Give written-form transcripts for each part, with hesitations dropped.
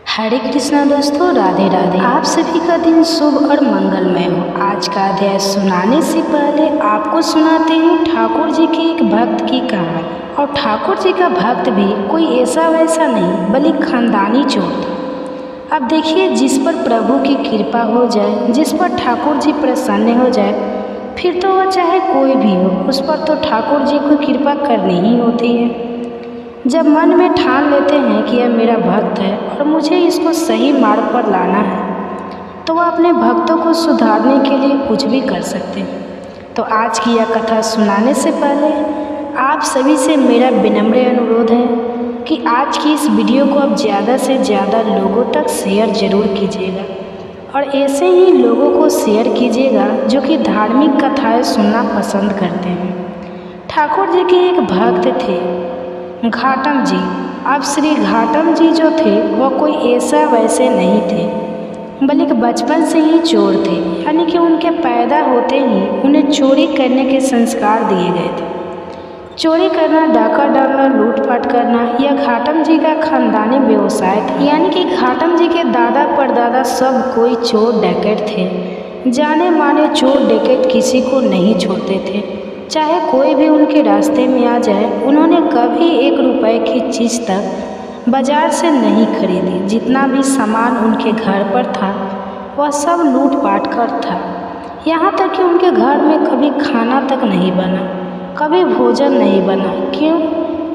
हरे कृष्णा दोस्तों, राधे राधे। आप सभी का दिन शुभ और मंगलमय हो। आज का अध्याय सुनाने से पहले आपको सुनाते हैं ठाकुर जी के एक भक्त की कहानी। और ठाकुर जी का भक्त भी कोई ऐसा वैसा नहीं बल्कि खानदानी चोर था। अब देखिए, जिस पर प्रभु की कृपा हो जाए, जिस पर ठाकुर जी प्रसन्न हो जाए, फिर तो वह चाहे कोई भी हो, उस पर तो ठाकुर जी को कृपा करनी ही होती है। जब मन में ठान लेते हैं कि यह मेरा भक्त है और मुझे इसको सही मार्ग पर लाना है, तो वह अपने भक्तों को सुधारने के लिए कुछ भी कर सकते हैं। तो आज की यह कथा सुनाने से पहले आप सभी से मेरा विनम्र अनुरोध है कि आज की इस वीडियो को आप ज़्यादा से ज़्यादा लोगों तक शेयर जरूर कीजिएगा, और ऐसे ही लोगों को शेयर कीजिएगा जो कि धार्मिक कथाएं सुनना पसंद करते हैं। ठाकुर जी के एक भक्त थे, घाटम जी। अब श्री घाटम जी जो थे वह कोई ऐसा वैसे नहीं थे, बल्कि बचपन से ही चोर थे। यानी कि उनके पैदा होते ही उन्हें चोरी करने के संस्कार दिए गए थे। चोरी करना, डाका डालना, लूटपाट करना यह घाटम जी का खानदानी व्यवसाय था। यानी कि घाटम जी के दादा परदादा सब कोई चोर डकैत थे। जाने माने चोर डकैत किसी को नहीं छोड़ते थे, चाहे कोई भी उनके रास्ते में आ जाए। उन्होंने कभी 1 रुपए की चीज़ तक बाजार से नहीं खरीदी। जितना भी सामान उनके घर पर था वह सब लूट-पाट कर था। यहाँ तक कि उनके घर में कभी खाना तक नहीं बना, कभी भोजन नहीं बना। क्यों?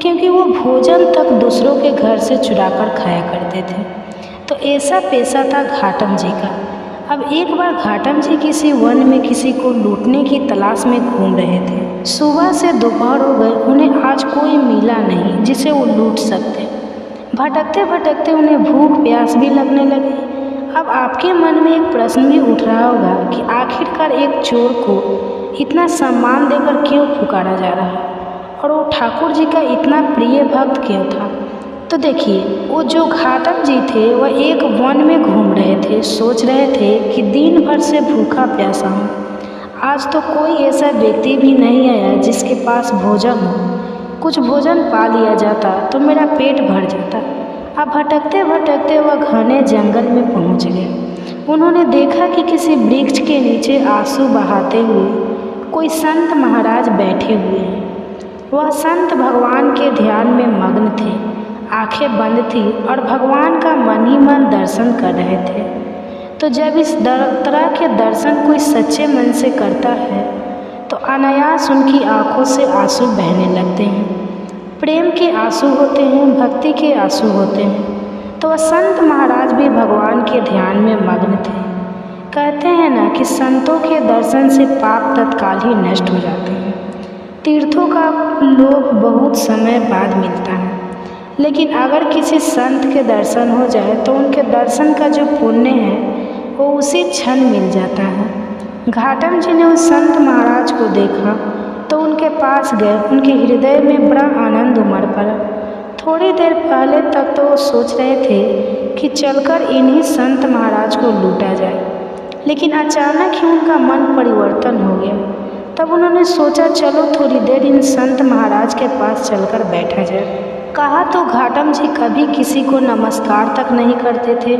क्योंकि वो भोजन तक दूसरों के घर से चुरा कर खाया करते थे। तो ऐसा पेशा था घाटम जी का। अब एक बार घाटम जी किसी वन में किसी को लूटने की तलाश में घूम रहे थे। सुबह से दोपहर हो गए, उन्हें आज कोई मिला नहीं जिसे वो लूट सकते। भटकते भटकते उन्हें भूख प्यास भी लगने लगी। अब आपके मन में एक प्रश्न भी उठ रहा होगा कि आखिरकार एक चोर को इतना सम्मान देकर क्यों पुकारा जा रहा है, और वो ठाकुर जी का इतना प्रिय भक्त क्यों था। तो देखिए, वो जो घाटम जी थे वह एक वन में घूम रहे थे। सोच रहे थे कि दिन भर से भूखा प्यासा हूँ, आज तो कोई ऐसा व्यक्ति भी नहीं आया जिसके पास भोजन हो। कुछ भोजन पा लिया जाता तो मेरा पेट भर जाता। अब भटकते भटकते वह घने जंगल में पहुँच गए। उन्होंने देखा कि किसी वृक्ष के नीचे आंसू बहाते हुए कोई संत महाराज बैठे हुए हैं। वह संत भगवान के ध्यान में मग्न थे, आंखें बंद थी और भगवान का मन ही मन दर्शन कर रहे थे। तो जब इस तरह के दर्शन कोई सच्चे मन से करता है तो अनायास उनकी आंखों से आंसू बहने लगते हैं। प्रेम के आंसू होते हैं, भक्ति के आंसू होते हैं। तो वह संत महाराज भी भगवान के ध्यान में मग्न थे। कहते हैं ना कि संतों के दर्शन से पाप तत्काल ही नष्ट हो जाते हैं। तीर्थों का लोभ बहुत समय बाद मिलता है, लेकिन अगर किसी संत के दर्शन हो जाए तो उनके दर्शन का जो पुण्य है वो उसी क्षण मिल जाता है। घाटम जी ने उस संत महाराज को देखा तो उनके पास गए। उनके हृदय में बड़ा आनंद उमड़ पड़ा। थोड़ी देर पहले तक तो वो सोच रहे थे कि चलकर इन्हीं संत महाराज को लूटा जाए, लेकिन अचानक ही उनका मन परिवर्तन हो गया। तब उन्होंने सोचा, चलो थोड़ी देर इन संत महाराज के पास चलकर बैठा जाए। कहा तो घाटम जी कभी किसी को नमस्कार तक नहीं करते थे।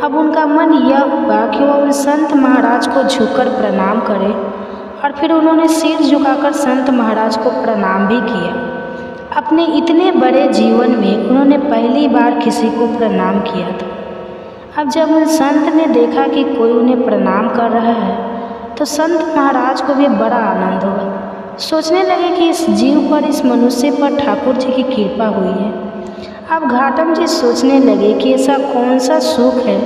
अब उनका मन यह हुआ कि वह उन संत महाराज को झुककर प्रणाम करें, और फिर उन्होंने सिर झुकाकर संत महाराज को प्रणाम भी किया। अपने इतने बड़े जीवन में उन्होंने पहली बार किसी को प्रणाम किया था। अब जब उन संत ने देखा कि कोई उन्हें प्रणाम कर रहा है तो संत महाराज को भी बड़ा आनंद हुआ। सोचने लगे कि इस जीव पर, इस मनुष्य पर ठाकुर जी की कृपा हुई है। अब घाटम जी सोचने लगे कि ऐसा कौन सा सुख है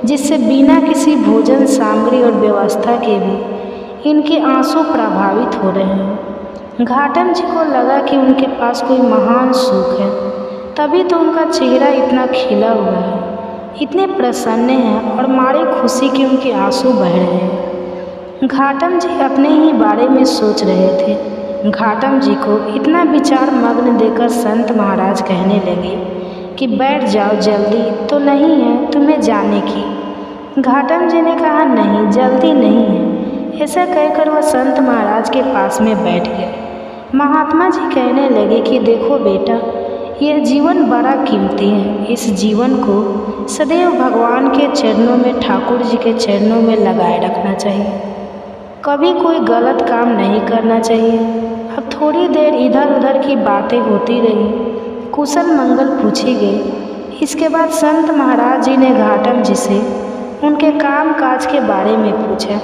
जिससे बिना किसी भोजन सामग्री और व्यवस्था के भी इनके आंसू प्रभावित हो रहे हैं। घाटम जी को लगा कि उनके पास कोई महान सुख है, तभी तो उनका चेहरा इतना खिला हुआ है, इतने प्रसन्न हैं और मारे खुशी के उनके आंसू बह रहे हैं। घाटम जी अपने ही बारे में सोच रहे थे। घाटम जी को इतना विचार मग्न देकर संत महाराज कहने लगे कि बैठ जाओ, जल्दी तो नहीं है तुम्हें जाने की। घाटम जी ने कहा, नहीं, जल्दी नहीं है। ऐसा कहकर वह संत महाराज के पास में बैठ गए। महात्मा जी कहने लगे कि देखो बेटा, यह जीवन बड़ा कीमती है। इस जीवन को सदैव भगवान के चरणों में, ठाकुर जी के चरणों में लगाए रखना चाहिए। कभी कोई गलत काम नहीं करना चाहिए। अब थोड़ी देर इधर उधर की बातें होती रही, कुशल मंगल पूछी गई। इसके बाद संत महाराज जी ने घाटम जी से उनके काम काज के बारे में पूछा,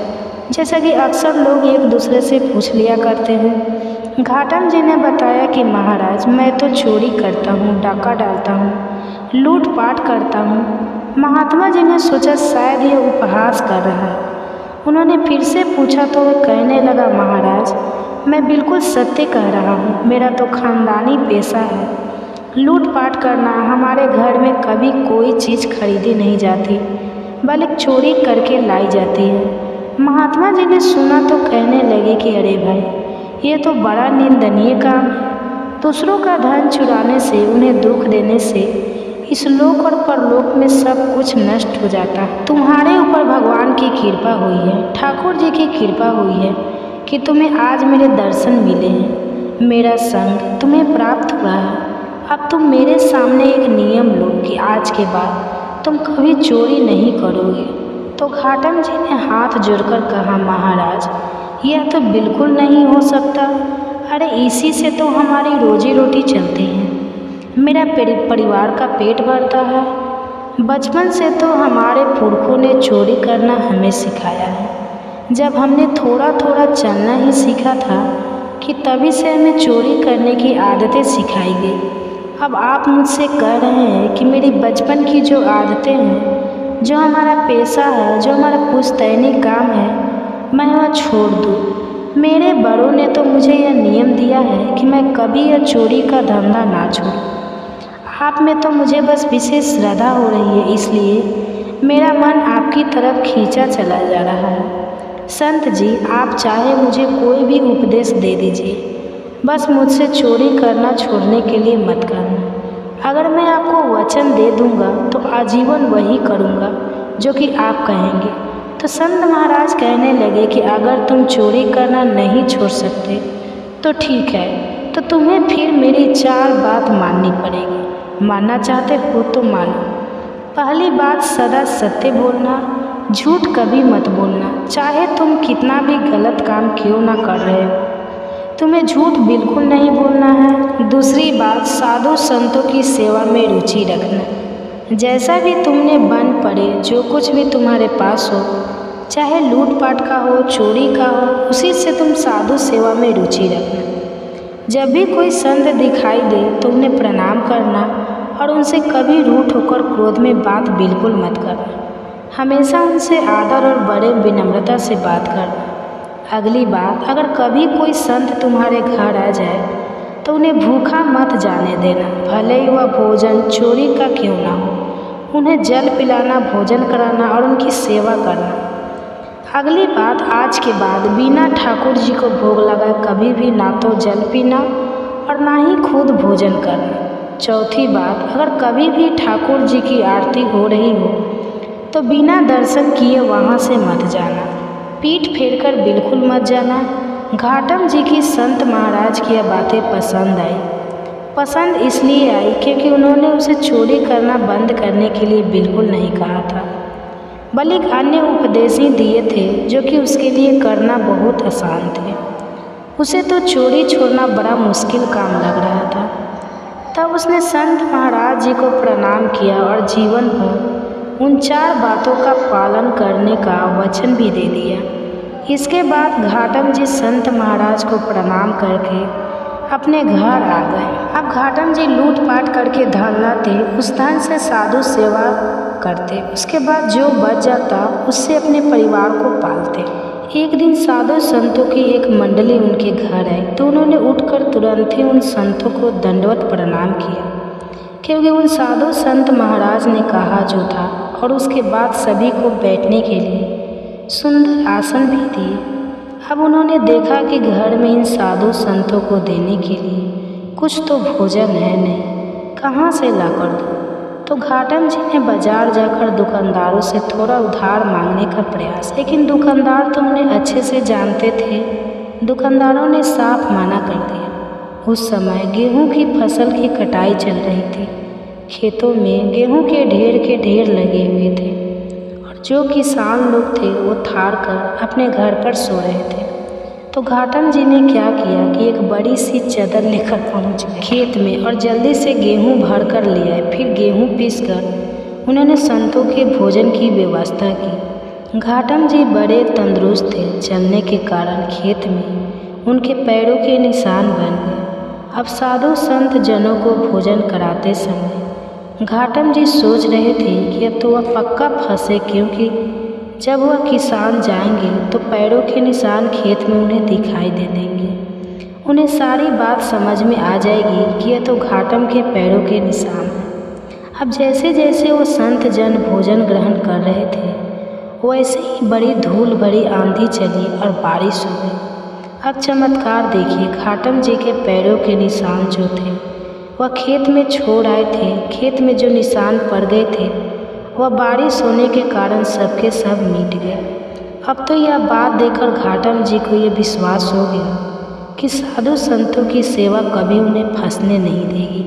जैसा कि अक्सर लोग एक दूसरे से पूछ लिया करते हैं। घाटम जी ने बताया कि महाराज, मैं तो चोरी करता हूँ, डाका डालता हूँ, लूटपाट करता हूँ। महात्मा जी ने सोचा शायद यह उपहास कर रहा है। उन्होंने फिर से पूछा तो वह कहने लगा, महाराज मैं बिल्कुल सत्य कह रहा हूँ, मेरा तो खानदानी पेशा है। लूटपाट करना। हमारे घर में कभी कोई चीज़ खरीदी नहीं जाती, बल्कि चोरी करके लाई जाती है। महात्मा जी ने सुना तो कहने लगे कि अरे भाई, ये तो बड़ा निंदनीय काम है। दूसरों का धन चुराने से, उन्हें दुख देने से इस लोक और परलोक में सब कुछ नष्ट हो जाता है। तुम्हारे ऊपर भगवान की कृपा हुई है, ठाकुर जी की कृपा हुई है कि तुम्हें आज मेरे दर्शन मिले हैं, मेरा संग तुम्हें प्राप्त हुआ है। अब तुम मेरे सामने एक नियम लो कि आज के बाद तुम कभी चोरी नहीं करोगे। तो घाटम जी ने हाथ जोड़कर कहा, महाराज यह तो बिल्कुल नहीं हो सकता। अरे इसी से तो हमारी रोजी रोटी चलती है, मेरा परिवार का पेट भरता है। बचपन से तो हमारे पुरखों ने चोरी करना हमें सिखाया है। जब हमने थोड़ा थोड़ा चलना ही सीखा था कि तभी से हमें चोरी करने की आदतें सिखाई गई। अब आप मुझसे कह रहे हैं कि मेरी बचपन की जो आदतें हैं, जो हमारा पेशा है, जो हमारा पुश्तैनी काम है, मैं वह छोड़ दूँ। मेरे बड़ों ने तो मुझे यह नियम दिया है कि मैं कभी यह चोरी का धंधा ना छोड़ूं। आप में तो मुझे बस विशेष श्रद्धा हो रही है, इसलिए मेरा मन आपकी तरफ खींचा चला जा रहा है। संत जी, आप चाहे मुझे कोई भी उपदेश दे दीजिए, बस मुझसे चोरी करना छोड़ने के लिए मत करना। अगर मैं आपको वचन दे दूंगा तो आजीवन वही करूंगा जो कि आप कहेंगे। तो संत महाराज कहने लगे कि अगर तुम चोरी करना नहीं छोड़ सकते तो ठीक है, तो तुम्हें फिर मेरी 4 बात माननी पड़ेगी। मानना चाहते हो तो मानो। पहली बात, सदा सत्य बोलना, झूठ कभी मत बोलना, चाहे तुम कितना भी गलत काम क्यों ना कर रहे हो, तुम्हें झूठ बिल्कुल नहीं बोलना है। दूसरी बात, साधु संतों की सेवा में रुचि रखना। जैसा भी तुमने बन पड़े, जो कुछ भी तुम्हारे पास हो, चाहे लूटपाट का हो, चोरी का हो, उसी से तुम साधु सेवा में रुचि रखना। जब भी कोई संत दिखाई दे तो उन्हें प्रणाम करना और उनसे कभी रूठ होकर क्रोध में बात बिल्कुल मत करना। हमेशा उनसे आदर और बड़े विनम्रता से बात करना। अगली बात, अगर कभी कोई संत तुम्हारे घर आ जाए तो उन्हें भूखा मत जाने देना, भले ही वह भोजन चोरी का क्यों ना हो। उन्हें जल पिलाना, भोजन कराना और उनकी सेवा करना। अगली बात, आज के बाद बिना ठाकुर जी को भोग लगाए कभी भी ना तो जल पीना और ना ही खुद भोजन करना। चौथी बात, अगर कभी भी ठाकुर जी की आरती हो रही हो तो बिना दर्शन किए वहाँ से मत जाना, पीठ फेरकर बिल्कुल मत जाना। घाटम जी की संत महाराज की यह बातें पसंद आई। पसंद इसलिए आई क्योंकि उन्होंने उसे चोरी करना बंद करने के लिए बिल्कुल नहीं कहा था, बल्कि अन्य उपदेश ही दिए थे जो कि उसके लिए करना बहुत आसान थे। उसे तो चोरी छोड़ना बड़ा मुश्किल काम लग रहा था। तब उसने संत महाराज जी को प्रणाम किया और जीवन भर उन 4 बातों का पालन करने का वचन भी दे दिया। इसके बाद घाटम जी संत महाराज को प्रणाम करके अपने घर आ गए। अब घाटम जी लूटपाट करके धन लाते, उस धन से साधु सेवा करते, उसके बाद जो बच जाता उससे अपने परिवार को पालते। एक दिन साधु संतों की एक मंडली उनके घर आई तो उन्होंने उठकर तुरंत ही उन संतों को दंडवत प्रणाम किया, क्योंकि उन साधु संत महाराज ने कहा जो था, और उसके बाद सभी को बैठने के लिए सुंदर आसन भी दिए। अब उन्होंने देखा कि घर में इन साधु संतों को देने के लिए कुछ तो भोजन है नहीं, कहाँ से ला कर दूँ। तो घाटम जी ने बाजार जाकर दुकानदारों से थोड़ा उधार मांगने का प्रयास, लेकिन दुकानदार तो उन्हें अच्छे से जानते थे। दुकानदारों ने साफ मना कर दिया। उस समय गेहूं की फसल की कटाई चल रही थी। खेतों में गेहूं के ढेर लगे हुए थे और जो किसान लोग थे वो थार कर अपने घर पर सो रहे थे। तो घाटम जी ने क्या किया कि एक बड़ी सी चादर लेकर पहुंच गए खेत में और जल्दी से गेहूं भर कर ले आए। फिर गेहूं पीस कर उन्होंने संतों के भोजन की व्यवस्था की। घाटम जी बड़े तंदुरुस्त थे, चलने के कारण खेत में उनके पैरों के निशान बन गए। अब साधु संत जनों को भोजन कराते समय घाटम जी सोच रहे थे कि अब तो वह पक्का फंसे, क्योंकि जब वह किसान जाएंगे तो पैरों के निशान खेत में उन्हें दिखाई दे देंगे। उन्हें सारी बात समझ में आ जाएगी कि यह तो घाटम के पैरों के निशान हैं। अब जैसे जैसे वो संत जन भोजन ग्रहण कर रहे थे वैसे ही बड़ी धूल भरी आंधी चली और बारिश हो गई। अब चमत्कार देखिए, घाटम जी के पैरों के निशान जो थे वह खेत में छोड़ आए थे। खेत में जो निशान पड़ गए थे वह बारिश होने के कारण सबके सब मिट गए। अब तो यह बात देखकर घाटम जी को यह विश्वास हो गया कि साधु संतों की सेवा कभी उन्हें फंसने नहीं देगी,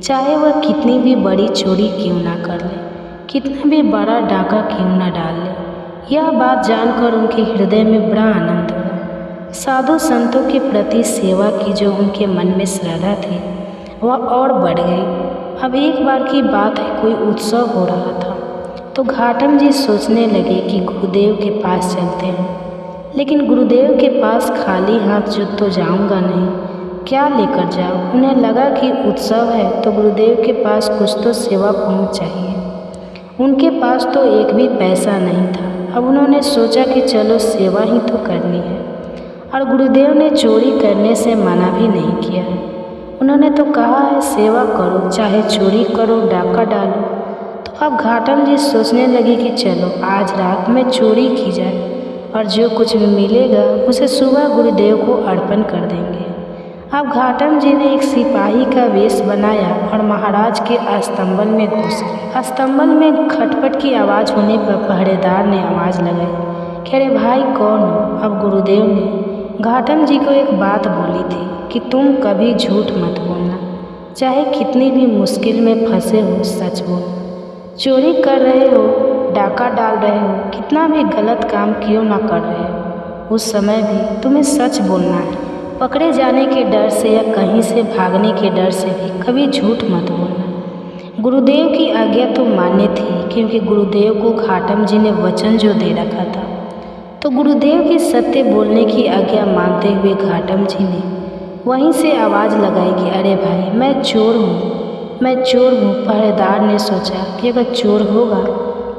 चाहे वह कितनी भी बड़ी चोरी क्यों ना कर ले, कितना भी बड़ा डाका क्यों ना डाल ले। यह बात जानकर उनके हृदय में बड़ा आनंद हुआ। साधु संतों के प्रति सेवा की जो उनके मन में श्रद्धा थी वह और बढ़ गई। अब एक बार की बात है, कोई उत्सव हो रहा था तो घाटम जी सोचने लगे कि गुरुदेव के पास चलते हैं, लेकिन गुरुदेव के पास खाली हाथ जो तो जाऊंगा नहीं, क्या लेकर जाऊं। उन्हें लगा कि उत्सव है तो गुरुदेव के पास कुछ तो सेवा पहुंच चाहिए। उनके पास तो एक भी पैसा नहीं था। अब उन्होंने सोचा कि चलो सेवा ही तो करनी है, और गुरुदेव ने चोरी करने से मना भी नहीं किया है। उन्होंने तो कहा है सेवा करो, चाहे चोरी करो, डाका डालो। तो अब घाटम जी सोचने लगे कि चलो आज रात में चोरी की जाए और जो कुछ भी मिलेगा उसे सुबह गुरुदेव को अर्पण कर देंगे। अब घाटम जी ने एक सिपाही का वेश बनाया और महाराज के अस्तंबल में घुस गए। अस्तंबल में खटपट की आवाज़ होने पर पहरेदार ने आवाज़ लगाई कि अरे भाई कौन हो। अब गुरुदेव ने घाटम जी को एक बात बोली थी कि तुम कभी झूठ मत बोलना, चाहे कितनी भी मुश्किल में फंसे हो सच बोलो। चोरी कर रहे हो, डाका डाल रहे हो, कितना भी गलत काम क्यों ना कर रहे हो, उस समय भी तुम्हें सच बोलना है। पकड़े जाने के डर से या कहीं से भागने के डर से भी कभी झूठ मत बोलना। गुरुदेव की आज्ञा तो मान्य थी, क्योंकि गुरुदेव को घाटम जी ने वचन जो दे रखा था। तो गुरुदेव की सत्य बोलने की आज्ञा मानते हुए घाटम जी ने वहीं से आवाज़ लगाई कि अरे भाई मैं चोर हूँ, मैं चोर हूँ। पहरेदार ने सोचा कि अगर चोर होगा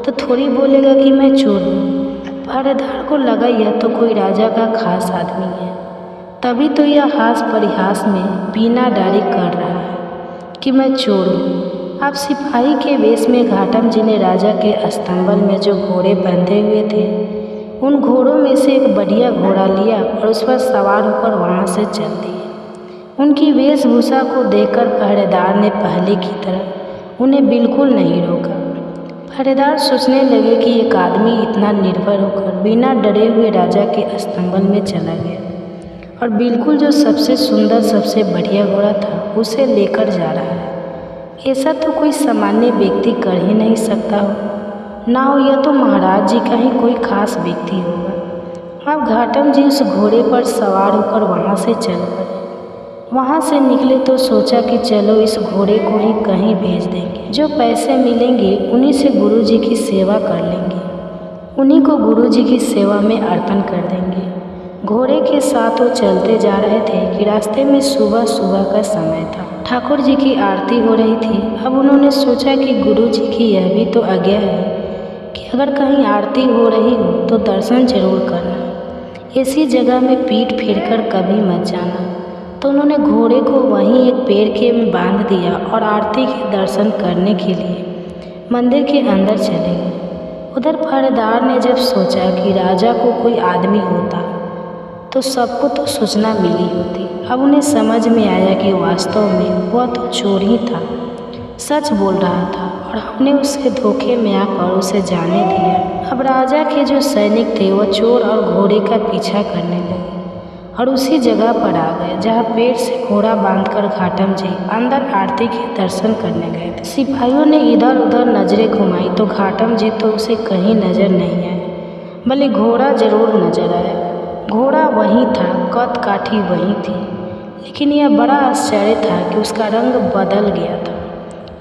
तो थोड़ी बोलेगा कि मैं चोर हूँ। पहरेदार को लगा यह तो कोई राजा का खास आदमी है, तभी तो यह हास परिहास में पीना डारी कर रहा है कि मैं चोर हूँ। अब सिपाही के वेश में घाटम जी ने राजा के अस्तंबल में जो घोड़े बंधे हुए थे उन घोड़ों में से एक बढ़िया घोड़ा लिया और उस पर सवार होकर वहाँ से चल दिए। उनकी वेशभूषा को देखकर पहरेदार ने पहले की तरह उन्हें बिल्कुल नहीं रोका। पहरेदार सोचने लगे कि एक आदमी इतना निर्भय होकर बिना डरे हुए राजा के अस्तंबल में चला गया और बिल्कुल जो सबसे सुंदर सबसे बढ़िया घोड़ा था उसे लेकर जा रहा है। ऐसा तो कोई सामान्य व्यक्ति कर ही नहीं सकता हो, ना हो यह तो महाराज जी का ही कोई खास व्यक्ति होगा। अब घाटम जी उस घोड़े पर सवार होकर वहाँ से चल पड़े। वहाँ से निकले तो सोचा कि चलो इस घोड़े को ही कहीं भेज देंगे, जो पैसे मिलेंगे उन्हीं से गुरु जी की सेवा कर लेंगे, उन्हीं को गुरु जी की सेवा में अर्पण कर देंगे। घोड़े के साथ वो चलते जा रहे थे कि रास्ते में सुबह सुबह का समय था। ठाकुर जी की आरती हो रही थी। अब उन्होंने सोचा कि गुरु जी की यह भी तो आज्ञा है कि अगर कहीं आरती हो रही हो तो दर्शन जरूर करना, ऐसी जगह में पीठ फेर कर कभी मत जाना। तो उन्होंने घोड़े को वहीं एक पेड़ के में बांध दिया और आरती के दर्शन करने के लिए मंदिर के अंदर चले गए। उधर पहरेदार ने जब सोचा कि राजा को कोई आदमी होता तो सबको तो सूचना मिली होती। अब उन्हें समझ में आया कि वास्तव में वह तो चोर ही था, सच बोल रहा था और हमने उसे धोखे में आकर उसे जाने दिया। अब राजा के जो सैनिक थे वह चोर और घोड़े का पीछा करने लगे और उसी जगह पर आ गए जहाँ पेड़ से घोड़ा बांधकर घाटम जी अंदर आरती के दर्शन करने गए थे। सिपाहियों ने इधर उधर नजरें घुमाई तो घाटम जी तो उसे कहीं नजर नहीं आए, भले घोड़ा जरूर नजर आया। घोड़ा वही था, कद काठी वही थी, लेकिन यह बड़ा आश्चर्य था कि उसका रंग बदल गया था।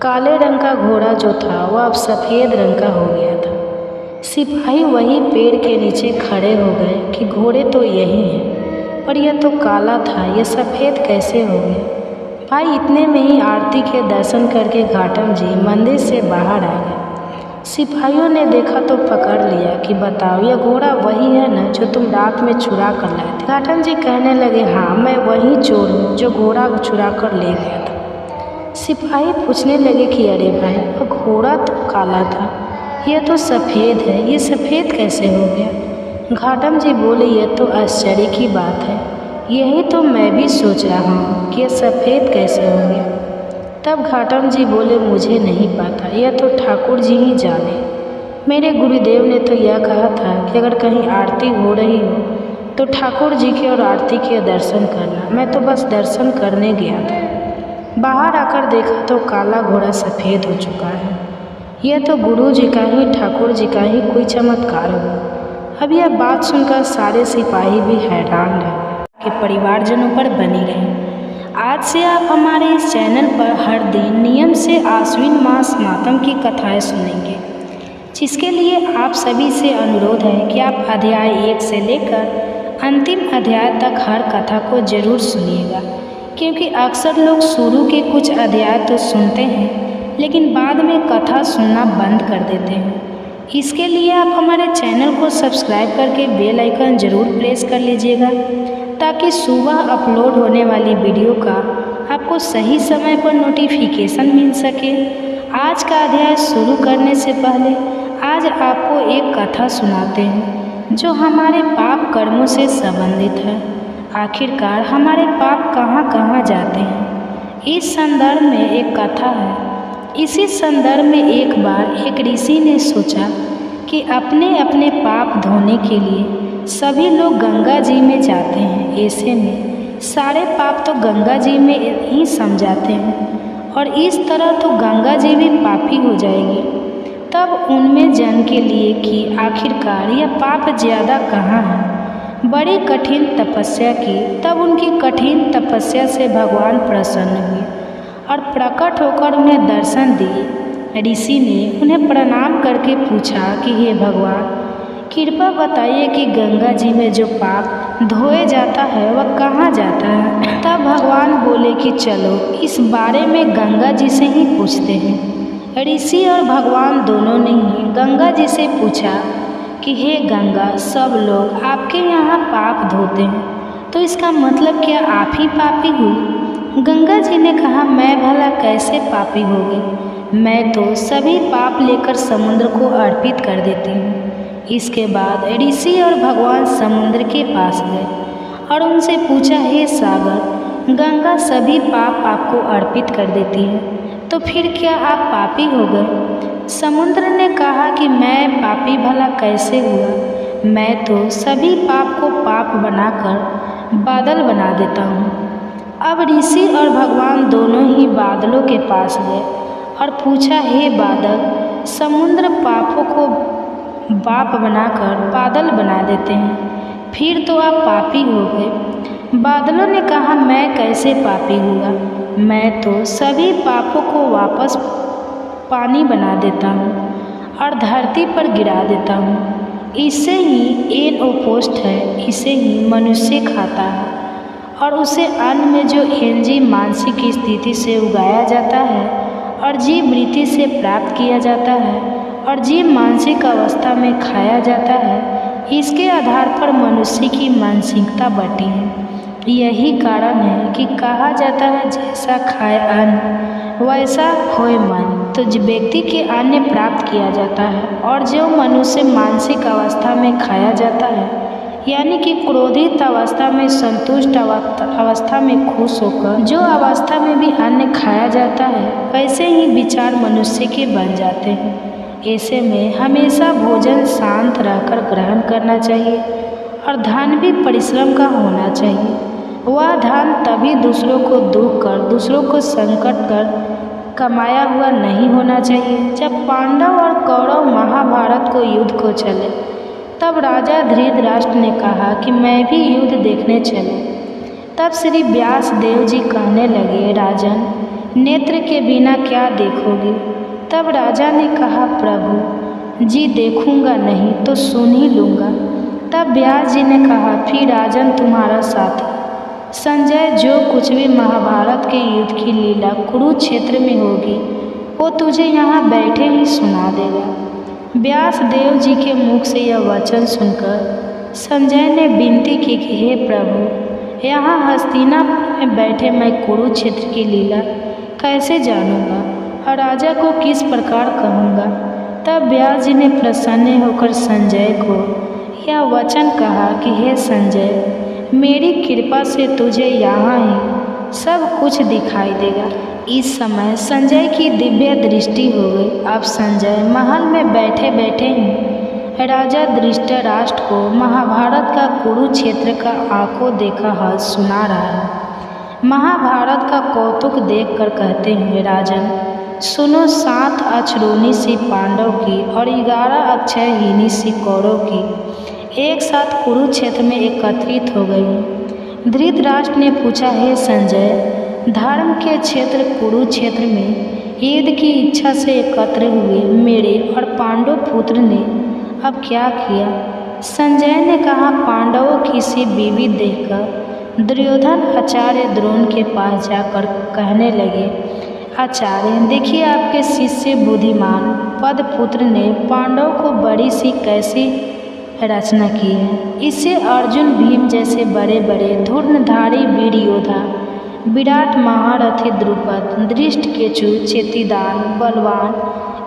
काले रंग का घोड़ा जो था वह अब सफ़ेद रंग का हो गया था। सिपाही वही पेड़ के नीचे खड़े हो गए कि घोड़े तो यही हैं, पर यह तो काला था, यह सफ़ेद कैसे हो गया। भाई इतने में ही आरती के दर्शन करके घाटम जी मंदिर से बाहर आ गए। सिपाहियों ने देखा तो पकड़ लिया कि बताओ यह घोड़ा वही है ना जो तुम रात में चुरा कर लाए थे। घाटम जी कहने लगे, हाँ मैं वही चोर हूँ जो घोड़ा चुरा कर ले गया था। सिपाही पूछने लगे कि अरे भाई वह घोड़ा तो काला था, यह तो सफ़ेद है, ये सफ़ेद कैसे हो गया। घाटम जी बोले, यह तो आश्चर्य की बात है, यही तो मैं भी सोच रहा हूँ कि यह सफ़ेद कैसे हो गया। तब घाटम जी बोले, मुझे नहीं पता, यह तो ठाकुर जी ही जाने। मेरे गुरुदेव ने तो यह कहा था कि अगर कहीं आरती हो रही हो तो ठाकुर जी के और आरती के दर्शन करना। मैं तो बस दर्शन करने गया था। बाहर आकर देखा तो काला घोड़ा सफ़ेद हो चुका है। यह तो गुरु जी का ही, ठाकुर जी का ही कोई चमत्कार हो। अब यह बात सुनकर सारे सिपाही भी हैरान रहे कि परिवारजनों पर बनी रहे। आज से आप हमारे इस चैनल पर हर दिन नियम से आश्विन मास मातम की कथाएं सुनेंगे, जिसके लिए आप सभी से अनुरोध है कि आप अध्याय 1 से लेकर अंतिम अध्याय तक हर कथा को जरूर सुनिएगा, क्योंकि अक्सर लोग शुरू के कुछ अध्याय तो सुनते हैं लेकिन बाद में कथा सुनना बंद कर देते हैं। इसके लिए आप हमारे चैनल को सब्सक्राइब करके बेल आइकन ज़रूर प्रेस कर लीजिएगा, ताकि सुबह अपलोड होने वाली वीडियो का आपको सही समय पर नोटिफिकेशन मिल सके। आज का अध्याय शुरू करने से पहले आज आपको एक कथा सुनाते हैं जो हमारे पाप कर्मों से संबंधित है। आखिरकार हमारे पाप कहाँ कहाँ जाते हैं, इस संदर्भ में एक कथा है। इसी संदर्भ में एक बार एक ऋषि ने सोचा कि अपने अपने पाप धोने के लिए सभी लोग गंगा जी में जाते हैं। ऐसे में सारे पाप तो गंगा जी में ही सम जाते हैं और इस तरह तो गंगा जी भी पापी हो जाएगी। तब उनमें जन के लिए कि आखिरकार यह पाप ज़्यादा कहाँ है, बड़ी कठिन तपस्या की। तब उनकी कठिन तपस्या से भगवान प्रसन्न हुए और प्रकट होकर उन्हें दर्शन दिए। ऋषि ने उन्हें प्रणाम करके पूछा कि हे भगवान, कृपा बताइए कि गंगा जी में जो पाप धोए जाता है वह कहाँ जाता है। तब भगवान बोले कि चलो इस बारे में गंगा जी से ही पूछते हैं। ऋषि और भगवान दोनों ने ही गंगा जी से पूछा कि हे गंगा, सब लोग आपके यहाँ पाप धोते हैं, तो इसका मतलब क्या आप ही पापी हुई। गंगा जी ने कहा, मैं भला कैसे पापी हो गई, मैं तो सभी पाप लेकर समुद्र को अर्पित कर देती हूँ। इसके बाद ऋषि और भगवान समुद्र के पास गए और उनसे पूछा, हे सागर, गंगा सभी पाप आपको अर्पित कर देती है, तो फिर क्या आप पापी हो गए। समुद्र ने कहा कि मैं पापी भला कैसे हुआ, मैं तो सभी पाप को पाप बनाकर बादल बना देता हूँ। अब ऋषि और भगवान दोनों ही बादलों के पास गए और पूछा, हे बादल, समुद्र पापों को बाप बनाकर बादल बना देते हैं, फिर तो आप पापी हो गए। बादलों ने कहा, मैं कैसे पापी हुआ, मैं तो सभी पापों को वापस पानी बना देता हूँ और धरती पर गिरा देता हूँ। इसे ही एन ओपोस्ट है, इसे ही मनुष्य खाता है और उसे अन्न में जो एनर्जी मानसिक स्थिति से उगाया जाता है और जीव वृत्ति से प्राप्त किया जाता है और जीव मानसिक अवस्था में खाया जाता है, इसके आधार पर मनुष्य की मानसिकता बढ़ती है। यही कारण है कि कहा जाता है, जैसा खाए अन्न वैसा होए मन। तो जो व्यक्ति के अन्न प्राप्त किया जाता है और जो मनुष्य मानसिक अवस्था में खाया जाता है, यानी कि क्रोधित अवस्था में, संतुष्ट अवस्था में खुश होकर जो अवस्था में भी अन्न खाया जाता है, वैसे ही विचार मनुष्य के बन जाते हैं। ऐसे में हमेशा भोजन शांत रहकर ग्रहण करना चाहिए और धन भी परिश्रम का होना चाहिए। वह धन तभी दूसरों को दुख कर, दूसरों को संकट कर कमाया हुआ नहीं होना चाहिए। जब पांडव और कौरव महाभारत को युद्ध को चले, तब राजा धृतराष्ट्र ने कहा कि मैं भी युद्ध देखने चलूं। तब श्री व्यास देव जी कहने लगे, राजन, नेत्र के बिना क्या देखोगे? तब राजा ने कहा, प्रभु जी देखूंगा नहीं तो सुन ही लूँगा। तब व्यास जी ने कहा, फिर राजन तुम्हारा साथी संजय जो कुछ भी महाभारत के युद्ध की लीला कुरुक्षेत्र में होगी वो तुझे यहाँ बैठे ही सुना देगा। व्यास देव जी के मुख से यह वचन सुनकर संजय ने विनती की कि हे प्रभु, यहाँ हस्तिनापुर में बैठे मैं कुरुक्षेत्र की लीला कैसे जानूँगा और राजा को किस प्रकार कहूँगा। तब व्यास जी ने प्रसन्न होकर संजय को यह वचन कहा कि हे संजय, मेरी कृपा से तुझे यहाँ ही सब कुछ दिखाई देगा। इस समय संजय की दिव्य दृष्टि हो गई। अब संजय महल में बैठे बैठे ही राजा धृतराष्ट्र को महाभारत का कुरुक्षेत्र का आंखों देखा हाल सुना रहा है। महाभारत का कौतुक देखकर कहते हैं, राजन सुनो, 7 अक्षौहिणी सी पांडव की और 11 अक्षयहिणी सी कौरव की एक साथ कुरुक्षेत्र में एकत्रित हो गई। धृतराष्ट्र ने पूछा, हे संजय, धर्म के क्षेत्र कुरुक्षेत्र में युद्ध की इच्छा से एकत्र हुए मेरे और पांडव पुत्र ने अब क्या किया? संजय ने कहा, पांडवों की सी बीवी देखकर दुर्योधन आचार्य द्रोण के पास जाकर कहने लगे, आचार्य देखिए, आपके शिष्य बुद्धिमान पदपुत्र ने पांडव को बड़ी सी कैसी रचना की है। इससे अर्जुन भीम जैसे बड़े बड़े धनुर्धारी वीर योद्धा, विराट महारथी द्रुपद, धृष्टकेतु, चेतिदान, बलवान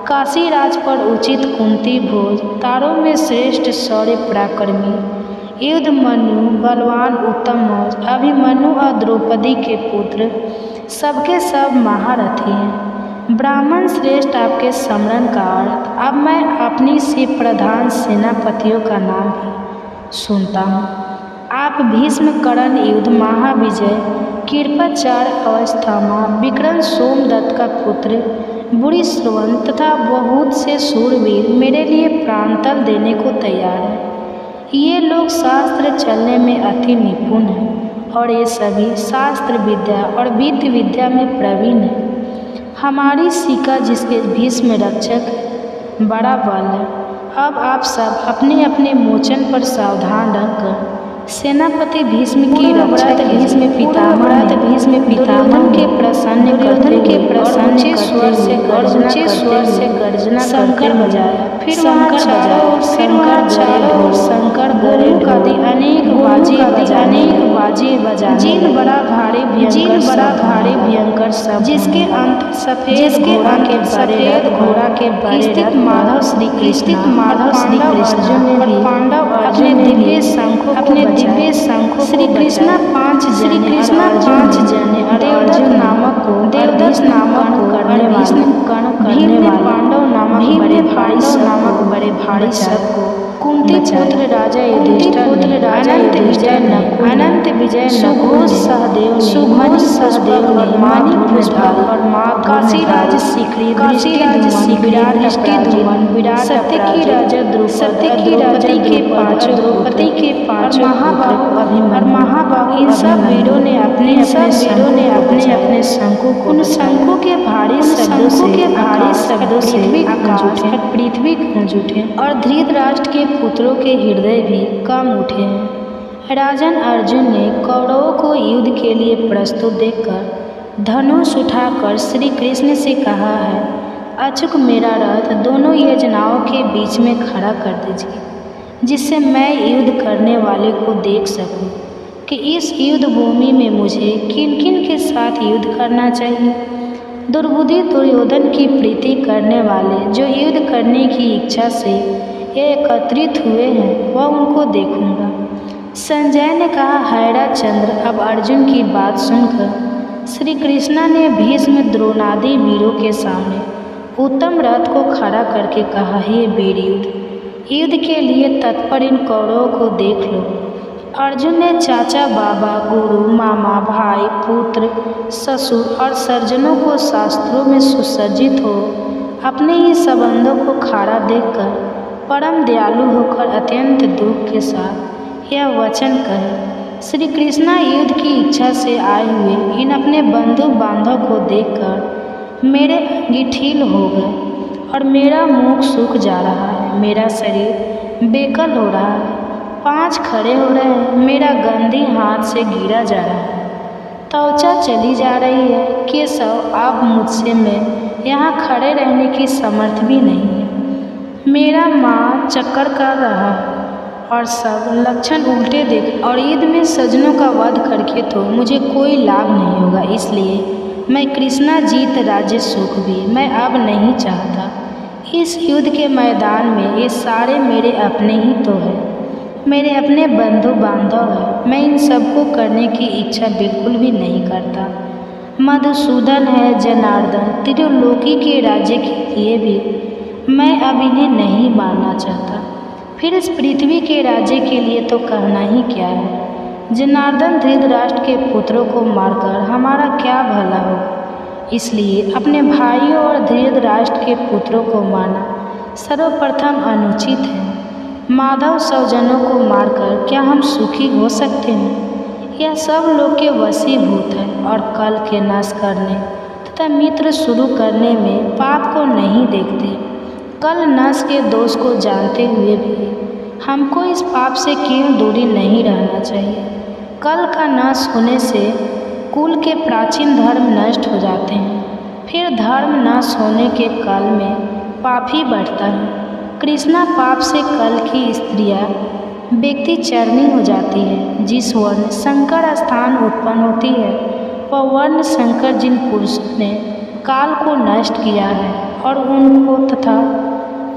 काशीराज पर उचित कुंती भोज, तारों में श्रेष्ठ शौर्य पराक्रमी युद्धमनु, बलवान उत्तम मौज, अभिमन्यु और द्रौपदी के पुत्र सबके सब महारथी हैं। ब्राह्मण श्रेष्ठ आपके स्मरण का अर्थ अब मैं अपनी से प्रधान सेनापतियों का नाम भी सुनता हूँ। आप भीष्म, कर्ण युद्ध, महाविजय, कृपाचार्य, अवस्थामा, विक्रम, सोमदत्त का पुत्र, बुरीश्रवण तथा बहुत से शूरवीर मेरे लिए प्राणतल देने को तैयार हैं। ये लोग शास्त्र चलने में अति निपुण हैं और ये सभी शास्त्र विद्या और वित्त विद्या में प्रवीण हैं। हमारी सिका जिसके भीष्म रक्षक बड़ा बल है। अब आप सब अपने अपने मोचन पर सावधान रहकर सेनापति भीष्म की रक्षा भीष्म पितामह दुर्योधन के प्रसन्न स्वर से गर्जना शंकर बजाया। फिर शंकर गोमुख आदि अनेक बाजे बजा जिन बड़ा भारी भयंकर सब जिसके अंत सफेद घोड़ा के बड़े स्थित माधव श्री कृष्ण अर्जुन ने पांडव अपने दिव्य शंखों श्री कृष्ण 5 जने देवदत्त नामक करने वाले पांडव नामक बड़े भारी सबको कुंती पुत्र राजा युधिष्ठिर अनंत विजय सुघोष सहदेव और माँ काशीराज शिखरी विराट सत्यकी राजा द्रौपदी के पांचों महाभाग इन सब वीरों ने अपने शंखों के भारी शब्दों से पृथ्वी गूंज उठे और धृतराष्ट्र के पुत्रों के हृदय भी कम उठे हैं। राजन अर्जुन ने कौरवों को युद्ध के लिए प्रस्तुत देखकर धनुष उठाकर श्री कृष्ण से कहा है, अचूक मेरा रथ दोनों योजनाओं के बीच में खड़ा कर दीजिए, जिससे मैं युद्ध करने वाले को देख सकूं कि इस युद्ध भूमि में मुझे किन किन के साथ युद्ध करना चाहिए। दुर्बुद्धि दुर्योधन की प्रीति करने वाले जो युद्ध करने की इच्छा से एकत्रित हुए हैं वह उनको देखूंगा। संजय ने कहा, हैरा चंद्र। अब अर्जुन की बात सुनकर श्री कृष्णा ने भीष्म द्रोणादि वीरों के सामने उत्तम रथ को खड़ा करके कहा, हे वीर युद्ध के लिए तत्पर इन कौरवों को देख लो। अर्जुन ने चाचा, बाबा, गुरु, मामा, भाई, पुत्र, ससुर और सर्जनों को शास्त्रों में सुसज्जित हो अपने ही संबंधों को खारा देखकर परम दयालु होकर अत्यंत दुख के साथ यह वचन कहे। श्री कृष्णा युद्ध की इच्छा से आए हुए इन अपने बंधु बांधव को देखकर मेरे अंगी ठील हो गए और मेरा मुख सूख जा रहा है, मेरा शरीर बेकल हो रहा है, पाँच खड़े हो रहे हैं, मेरा गंदी हाथ से गिरा जा रहा है, त्वचा चली जा रही है, केशव अब मुझसे में यहाँ खड़े रहने की समर्थ भी नहीं है, मेरा माँ चक्कर कर रहा है और सब लक्षण उल्टे देख और युद्ध में सज्जनों का वध करके तो मुझे कोई लाभ नहीं होगा, इसलिए मैं कृष्णा जीत राज्य सुख भी मैं अब नहीं चाहता। इस युद्ध के मैदान में ये सारे मेरे अपने ही तो हैं, मेरे अपने बंधु बांधव हैं, मैं इन सबको करने की इच्छा बिल्कुल भी नहीं करता। मधुसूदन है, जनार्दन, त्रिलोकी के राज्य के लिए भी मैं अब इन्हें नहीं मानना चाहता, फिर इस पृथ्वी के राज्य के लिए तो कहना ही क्या है। जनार्दन धृतराष्ट्र के पुत्रों को मारकर हमारा क्या भला होगा, इसलिए अपने भाइयों और धृतराष्ट्र के पुत्रों को मारना सर्वप्रथम अनुचित है। माधव स्वजनों को मारकर क्या हम सुखी हो सकते हैं? यह सब लोग के वशीभूत है और कल के नाश करने तथा मित्र शुरू करने में पाप को नहीं देखते। कल नाश के दोष को जानते हुए भी हमको इस पाप से क्यों दूरी नहीं रहना चाहिए। कल का नाश होने से कुल के प्राचीन धर्म नष्ट हो जाते हैं, फिर धर्म नाश होने के काल में पाप ही बढ़ता है। कृष्णा पाप से कल की स्त्रियाँ व्यक्ति चरनी हो जाती है। जिस वर्ण संकर स्थान उत्पन्न होती है वह वर्ण संकर जिन पुरुषों ने काल को नष्ट किया है और उनको तथा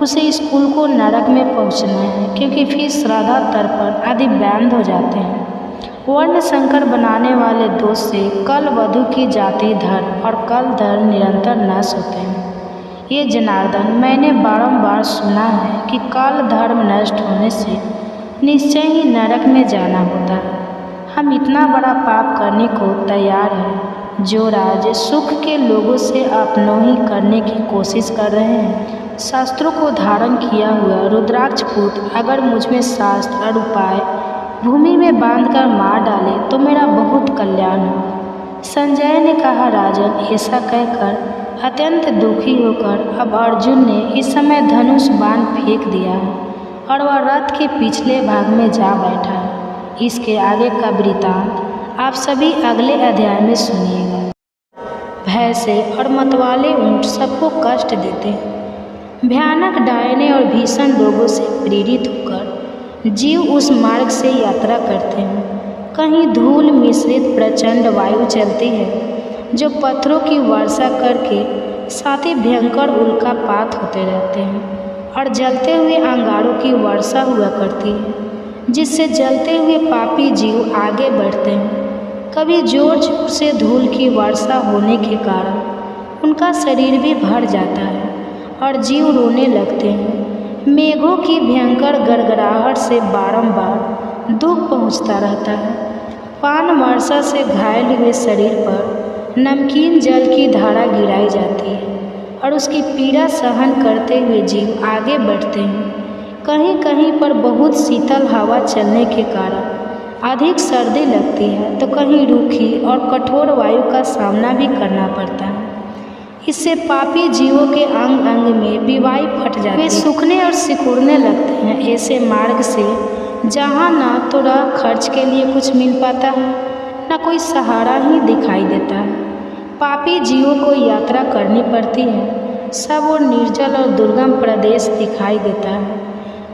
उसे स्कूल को नरक में पहुंचना है, क्योंकि फिर श्राद्धा तर्पण आदि बैन हो जाते हैं। वर्ण संकर बनाने वाले दोष से कल वधु की जाति धर्म और कल धर्म निरंतर नाश होते हैं। ये जनार्दन, मैंने बारंबार सुना है कि कल धर्म नष्ट होने से निश्चय ही नरक में जाना होता है। हम इतना बड़ा पाप करने को तैयार हैं। जो राज्य सुख के लोगों से अपनोही करने की कोशिश कर रहे हैं, शास्त्रों को धारण किया हुआ रुद्राक्षपुत अगर मुझ में शास्त्र और उपाय भूमि में बांधकर मार डाले तो मेरा बहुत कल्याण हो। संजय ने कहा, राजन, ऐसा कहकर अत्यंत दुखी होकर अब अर्जुन ने इस समय धनुष बाण फेंक दिया है और वह रथ के पिछले भाग में जा बैठा है। इसके आगे का वृतांत आप सभी अगले अध्याय में सुनिएगा। भय से और मतवाले ऊंट सबको कष्ट देते हैं। भयानक डायने और भीषण रोगों से प्रेरित होकर जीव उस मार्ग से यात्रा करते हैं। कहीं धूल मिश्रित प्रचंड वायु चलती है जो पत्थरों की वर्षा करके साथ ही भयंकर उल्कापात होते रहते हैं और जलते हुए अंगारों की वर्षा हुआ करती है, जिससे जलते हुए पापी जीव आगे बढ़ते हैं। कभी जोर जोर से धूल की वर्षा होने के कारण उनका शरीर भी भर जाता है और जीव रोने लगते हैं। मेघों की भयंकर गड़गड़ाहट से बारंबार दुख पहुंचता रहता है। पान वर्षा से घायल हुए शरीर पर नमकीन जल की धारा गिराई जाती है और उसकी पीड़ा सहन करते हुए जीव आगे बढ़ते हैं। कहीं कहीं पर बहुत शीतल हवा चलने के कारण अधिक सर्दी लगती है तो कहीं रूखी और कठोर वायु का सामना भी करना पड़ता है। इससे पापी जीवों के अंग अंग में बीवाई फट जाती है, वे सूखने और सिकुड़ने लगते हैं। ऐसे मार्ग से जहाँ ना तो खर्च के लिए कुछ मिल पाता है, ना कोई सहारा ही दिखाई देता है। पापी जीवों को यात्रा करनी पड़ती है। सब और निर्जल और दुर्गम प्रदेश दिखाई देता है।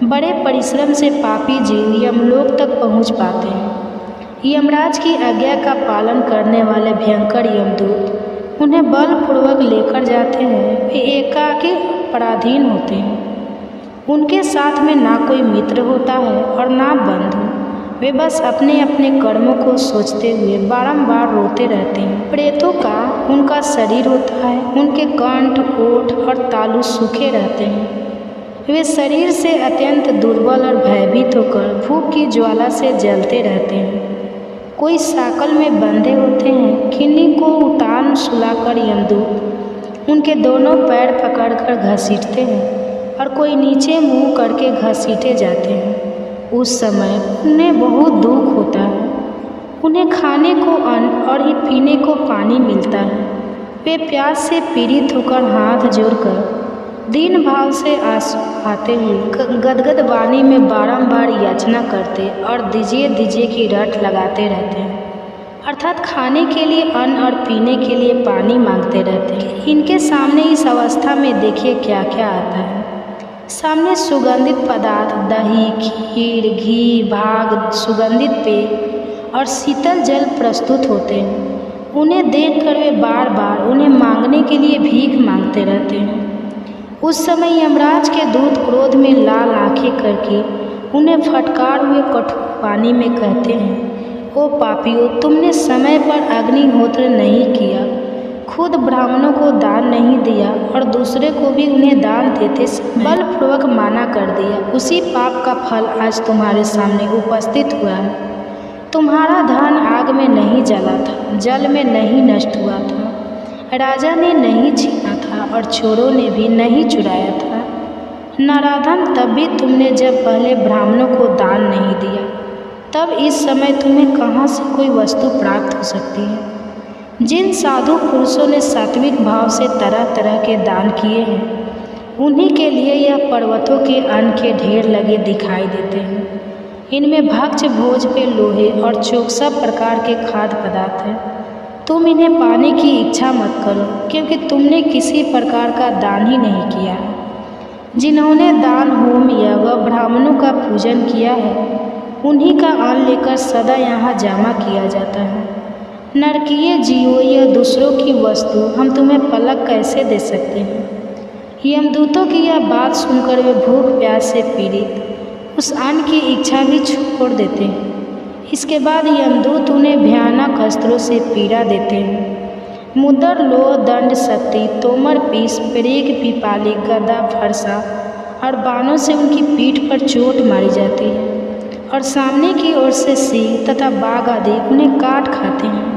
बड़े परिश्रम से पापी जीव यमलोक तक पहुँच पाते हैं। यमराज की आज्ञा का पालन करने वाले भयंकर यमदूत उन्हें बलपूर्वक लेकर जाते हैं। वे एकाकी पराधीन होते हैं। उनके साथ में ना कोई मित्र होता है और ना बंधु। वे बस अपने अपने कर्मों को सोचते हुए बारंबार रोते रहते हैं। प्रेतों का उनका शरीर होता है, उनके कंठ, ओठ और तालु सूखे रहते हैं। वे शरीर से अत्यंत दुर्बल और भयभीत होकर भूख की ज्वाला से जलते रहते हैं। कोई साकल में बंधे होते हैं। किन्हीं को उतान सुलाकर यमदूत उनके दोनों पैर पकड़कर घसीटते हैं और कोई नीचे मुंह करके घसीटे जाते हैं। उस समय उन्हें बहुत दुख होता है। उन्हें खाने को अन्न और ही पीने को पानी मिलता है। वे प्यास से पीड़ित होकर हाथ जोड़कर दीन भाव से आंसू आते हुए गदगद वाणी में बारंबार याचना करते और दीजिए दीजिए की रट लगाते रहते हैं, अर्थात खाने के लिए अन्न और पीने के लिए पानी मांगते रहते हैं। इनके सामने इस अवस्था में देखिए क्या क्या आता है। सामने सुगंधित पदार्थ, दही, खीर, घी, भाग, सुगंधित पेय और शीतल जल प्रस्तुत होते हैं। उन्हें देखकर वे बार बार उन्हें मांगने के लिए भीख मांगते रहते हैं। उस समय यमराज के दूत क्रोध में लाल आंखें करके उन्हें फटकार हुए कठोर वाणी में कहते हैं, ओ पापियों, तुमने समय पर अग्निहोत्र नहीं किया, खुद ब्राह्मणों को दान नहीं दिया और दूसरे को भी उन्हें दान देते समय बलपूर्वक माना कर दिया। उसी पाप का फल आज तुम्हारे सामने उपस्थित हुआ है। तुम्हारा धन आग में नहीं जला था, जल में नहीं नष्ट हुआ था, राजा ने नहीं छीना था और चोरों ने भी नहीं चुराया था। नराधम, तब भी तुमने जब पहले ब्राह्मणों को दान नहीं दिया, तब इस समय तुम्हें कहाँ से कोई वस्तु प्राप्त हो सकती है। जिन साधु पुरुषों ने सात्विक भाव से तरह तरह के दान किए हैं, उन्हीं के लिए यह पर्वतों के अन्न के ढेर लगे दिखाई देते हैं। इनमें भक्ष भोज पे लोहे और चोक सब प्रकार के खाद्य पदार्थ हैं। तुम इन्हें पाने की इच्छा मत करो, क्योंकि तुमने किसी प्रकार का दान ही नहीं किया है। जिन्होंने दान, होम या व ब्राह्मणों का पूजन किया है, उन्हीं का अन्न लेकर सदा यहाँ जमा किया जाता है। नरकीय जीवों या दूसरों की वस्तु हम तुम्हें पलक कैसे दे सकते हैं। यमदूतों की यह बात सुनकर वे भूख प्यास से पीड़ित उस अन्न की इच्छा भी छोड़ देते हैं। इसके बाद यमदूत उन्हें भयानक अस्त्रों से पीड़ा देते हैं। मुद्र, लोह, दंड, शक्ति, तोमर, पीस, पेरेक, पिपाली, गदा, फरसा और बाणों से उनकी पीठ पर चोट मारी जाती है और सामने की ओर से सिंह तथा बाघ आदि उन्हें काट खाते हैं।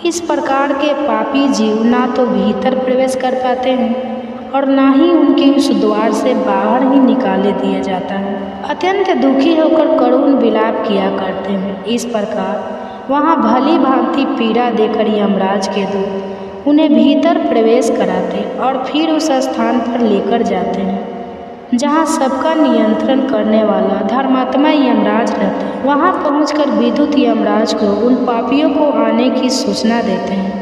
इस प्रकार के पापी जीव ना तो भीतर प्रवेश कर पाते हैं और ना ही उनके उस द्वार से बाहर ही निकाले दिया जाता है। अत्यंत दुखी होकर करुण विलाप किया करते हैं। इस प्रकार वहाँ भली भांति पीड़ा देकर यमराज के दूत उन्हें भीतर प्रवेश कराते और फिर उस स्थान पर लेकर जाते हैं जहाँ सबका नियंत्रण करने वाला धर्मात्मा यमराज रहते हैं। वहाँ पहुंचकर विद्युत यमराज को उन पापियों को आने की सूचना देते हैं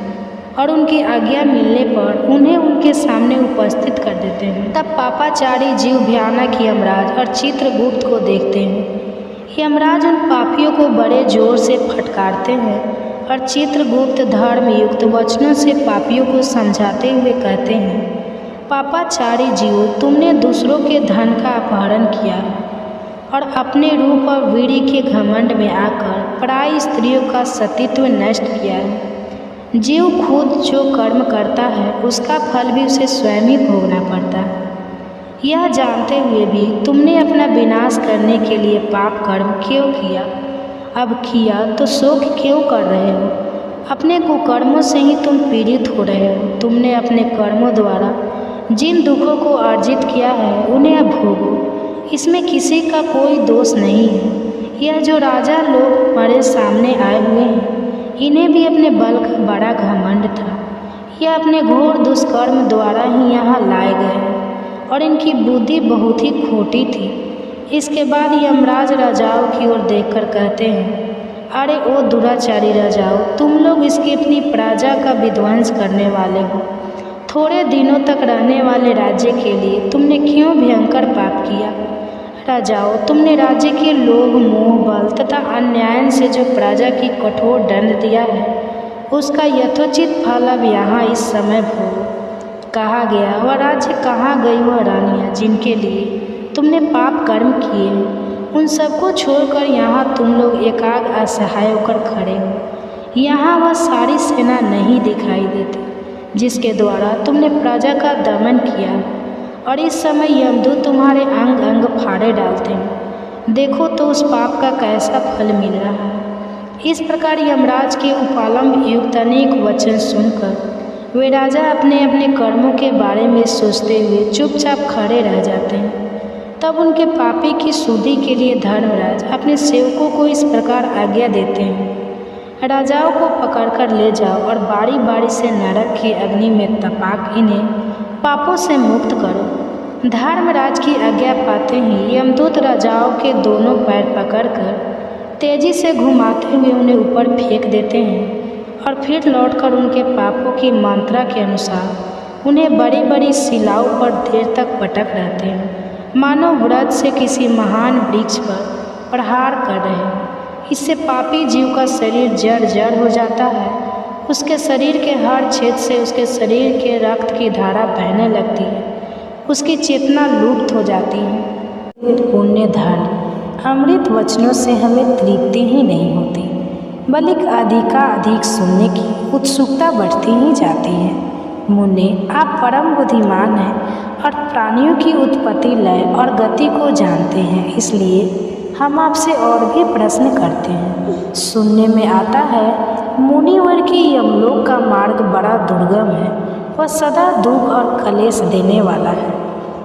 और उनकी आज्ञा मिलने पर उन्हें उनके सामने उपस्थित कर देते हैं। तब पापाचारी जीव भयानक यमराज और चित्रगुप्त को देखते हैं। यमराज उन पापियों को बड़े जोर से फटकारते हैं और चित्रगुप्त धर्मयुक्त वचनों से पापियों को समझाते हुए कहते हैं, पापाचारी जीवों, तुमने दूसरों के धन का अपहरण किया और अपने रूप और वीर्य के घमंड में आकर पराई स्त्रियों का सतीत्व नष्ट किया है। जीव खुद जो कर्म करता है उसका फल भी उसे स्वयं ही भोगना पड़ता है। यह जानते हुए भी तुमने अपना विनाश करने के लिए पाप कर्म क्यों किया? अब किया तो शोक क्यों कर रहे हो? अपने कुकर्मों से ही तुम पीड़ित हो रहे हो। तुमने अपने कर्मों द्वारा जिन दुखों को अर्जित किया है उन्हें अब भोगो। इसमें किसी का कोई दोष नहीं है। यह जो राजा लोग हमारे सामने आए हुए हैं, इन्हें भी अपने बल का बड़ा घमंड था। यह अपने घोर दुष्कर्म द्वारा ही यहाँ लाए गए हैं और इनकी बुद्धि बहुत ही खोटी थी। इसके बाद यमराज राजाओं की ओर देखकर कहते हैं, अरे ओ दुराचारी राजाओं, तुम लोग इसकी अपनी प्रजा का विध्वंस करने वाले हो। थोड़े दिनों तक रहने वाले राज्य के लिए तुमने क्यों भयंकर पाप किया? राजाओं, तुमने राज्य के लोभ, मोह, बल तथा अन्याय से जो प्रजा की कठोर दंड दिया है, उसका यथोचित फल अब यहाँ इस समय भोगो। कहा गया, वह राज्य कहाँ गई वह रानियाँ जिनके लिए तुमने पाप कर्म किए हैं? उन सबको छोड़कर यहाँ तुम लोग एकाग असहाय होकर खड़े हो। यहाँ वह सारी सेना नहीं दिखाई देती जिसके द्वारा तुमने प्रजा का दमन किया और इस समय यमदूत तुम्हारे अंग अंग फाड़े डालते हैं। देखो तो उस पाप का कैसा फल मिल रहा है। इस प्रकार यमराज के उपालंब युक्त अनेक वचन सुनकर वे राजा अपने अपने कर्मों के बारे में सोचते हुए चुपचाप खड़े रह जाते हैं। तब उनके पापी की शुद्धि के लिए धर्मराज अपने सेवकों को इस प्रकार आज्ञा देते हैं, राजाओं को पकड़कर ले जाओ और बारी बारी से नरक की अग्नि में तपाक इन्हें पापों से मुक्त करो। धर्मराज की आज्ञा पाते ही यमदूत राजाओं के दोनों पैर पकड़कर तेजी से घुमाते हुए उन्हें ऊपर फेंक देते हैं और फिर लौटकर उनके पापों की मात्रा के अनुसार उन्हें बड़ी बड़ी शिलाओं पर देर तक पटक रहते हैं, मानो व्रत से किसी महान वृक्ष पर प्रहार कर रहे हैं। इससे पापी जीव का शरीर जर्जर हो जाता है। उसके शरीर के हर छेद से उसके शरीर के रक्त की धारा बहने लगती है। उसकी चेतना लुप्त हो जाती है। पुण्य धर्म अमृत वचनों से हमें तृप्ति ही नहीं होती, बल्कि अधिकाधिक सुनने की उत्सुकता बढ़ती ही जाती है। मुन्ने, आप परम बुद्धिमान हैं और प्राणियों की उत्पत्ति, लय और गति को जानते हैं, इसलिए हम आपसे और भी प्रश्न करते हैं। सुनने में आता है मुनिवर की यमलोक का मार्ग बड़ा दुर्गम है। वह सदा दुख और कलेश देने वाला है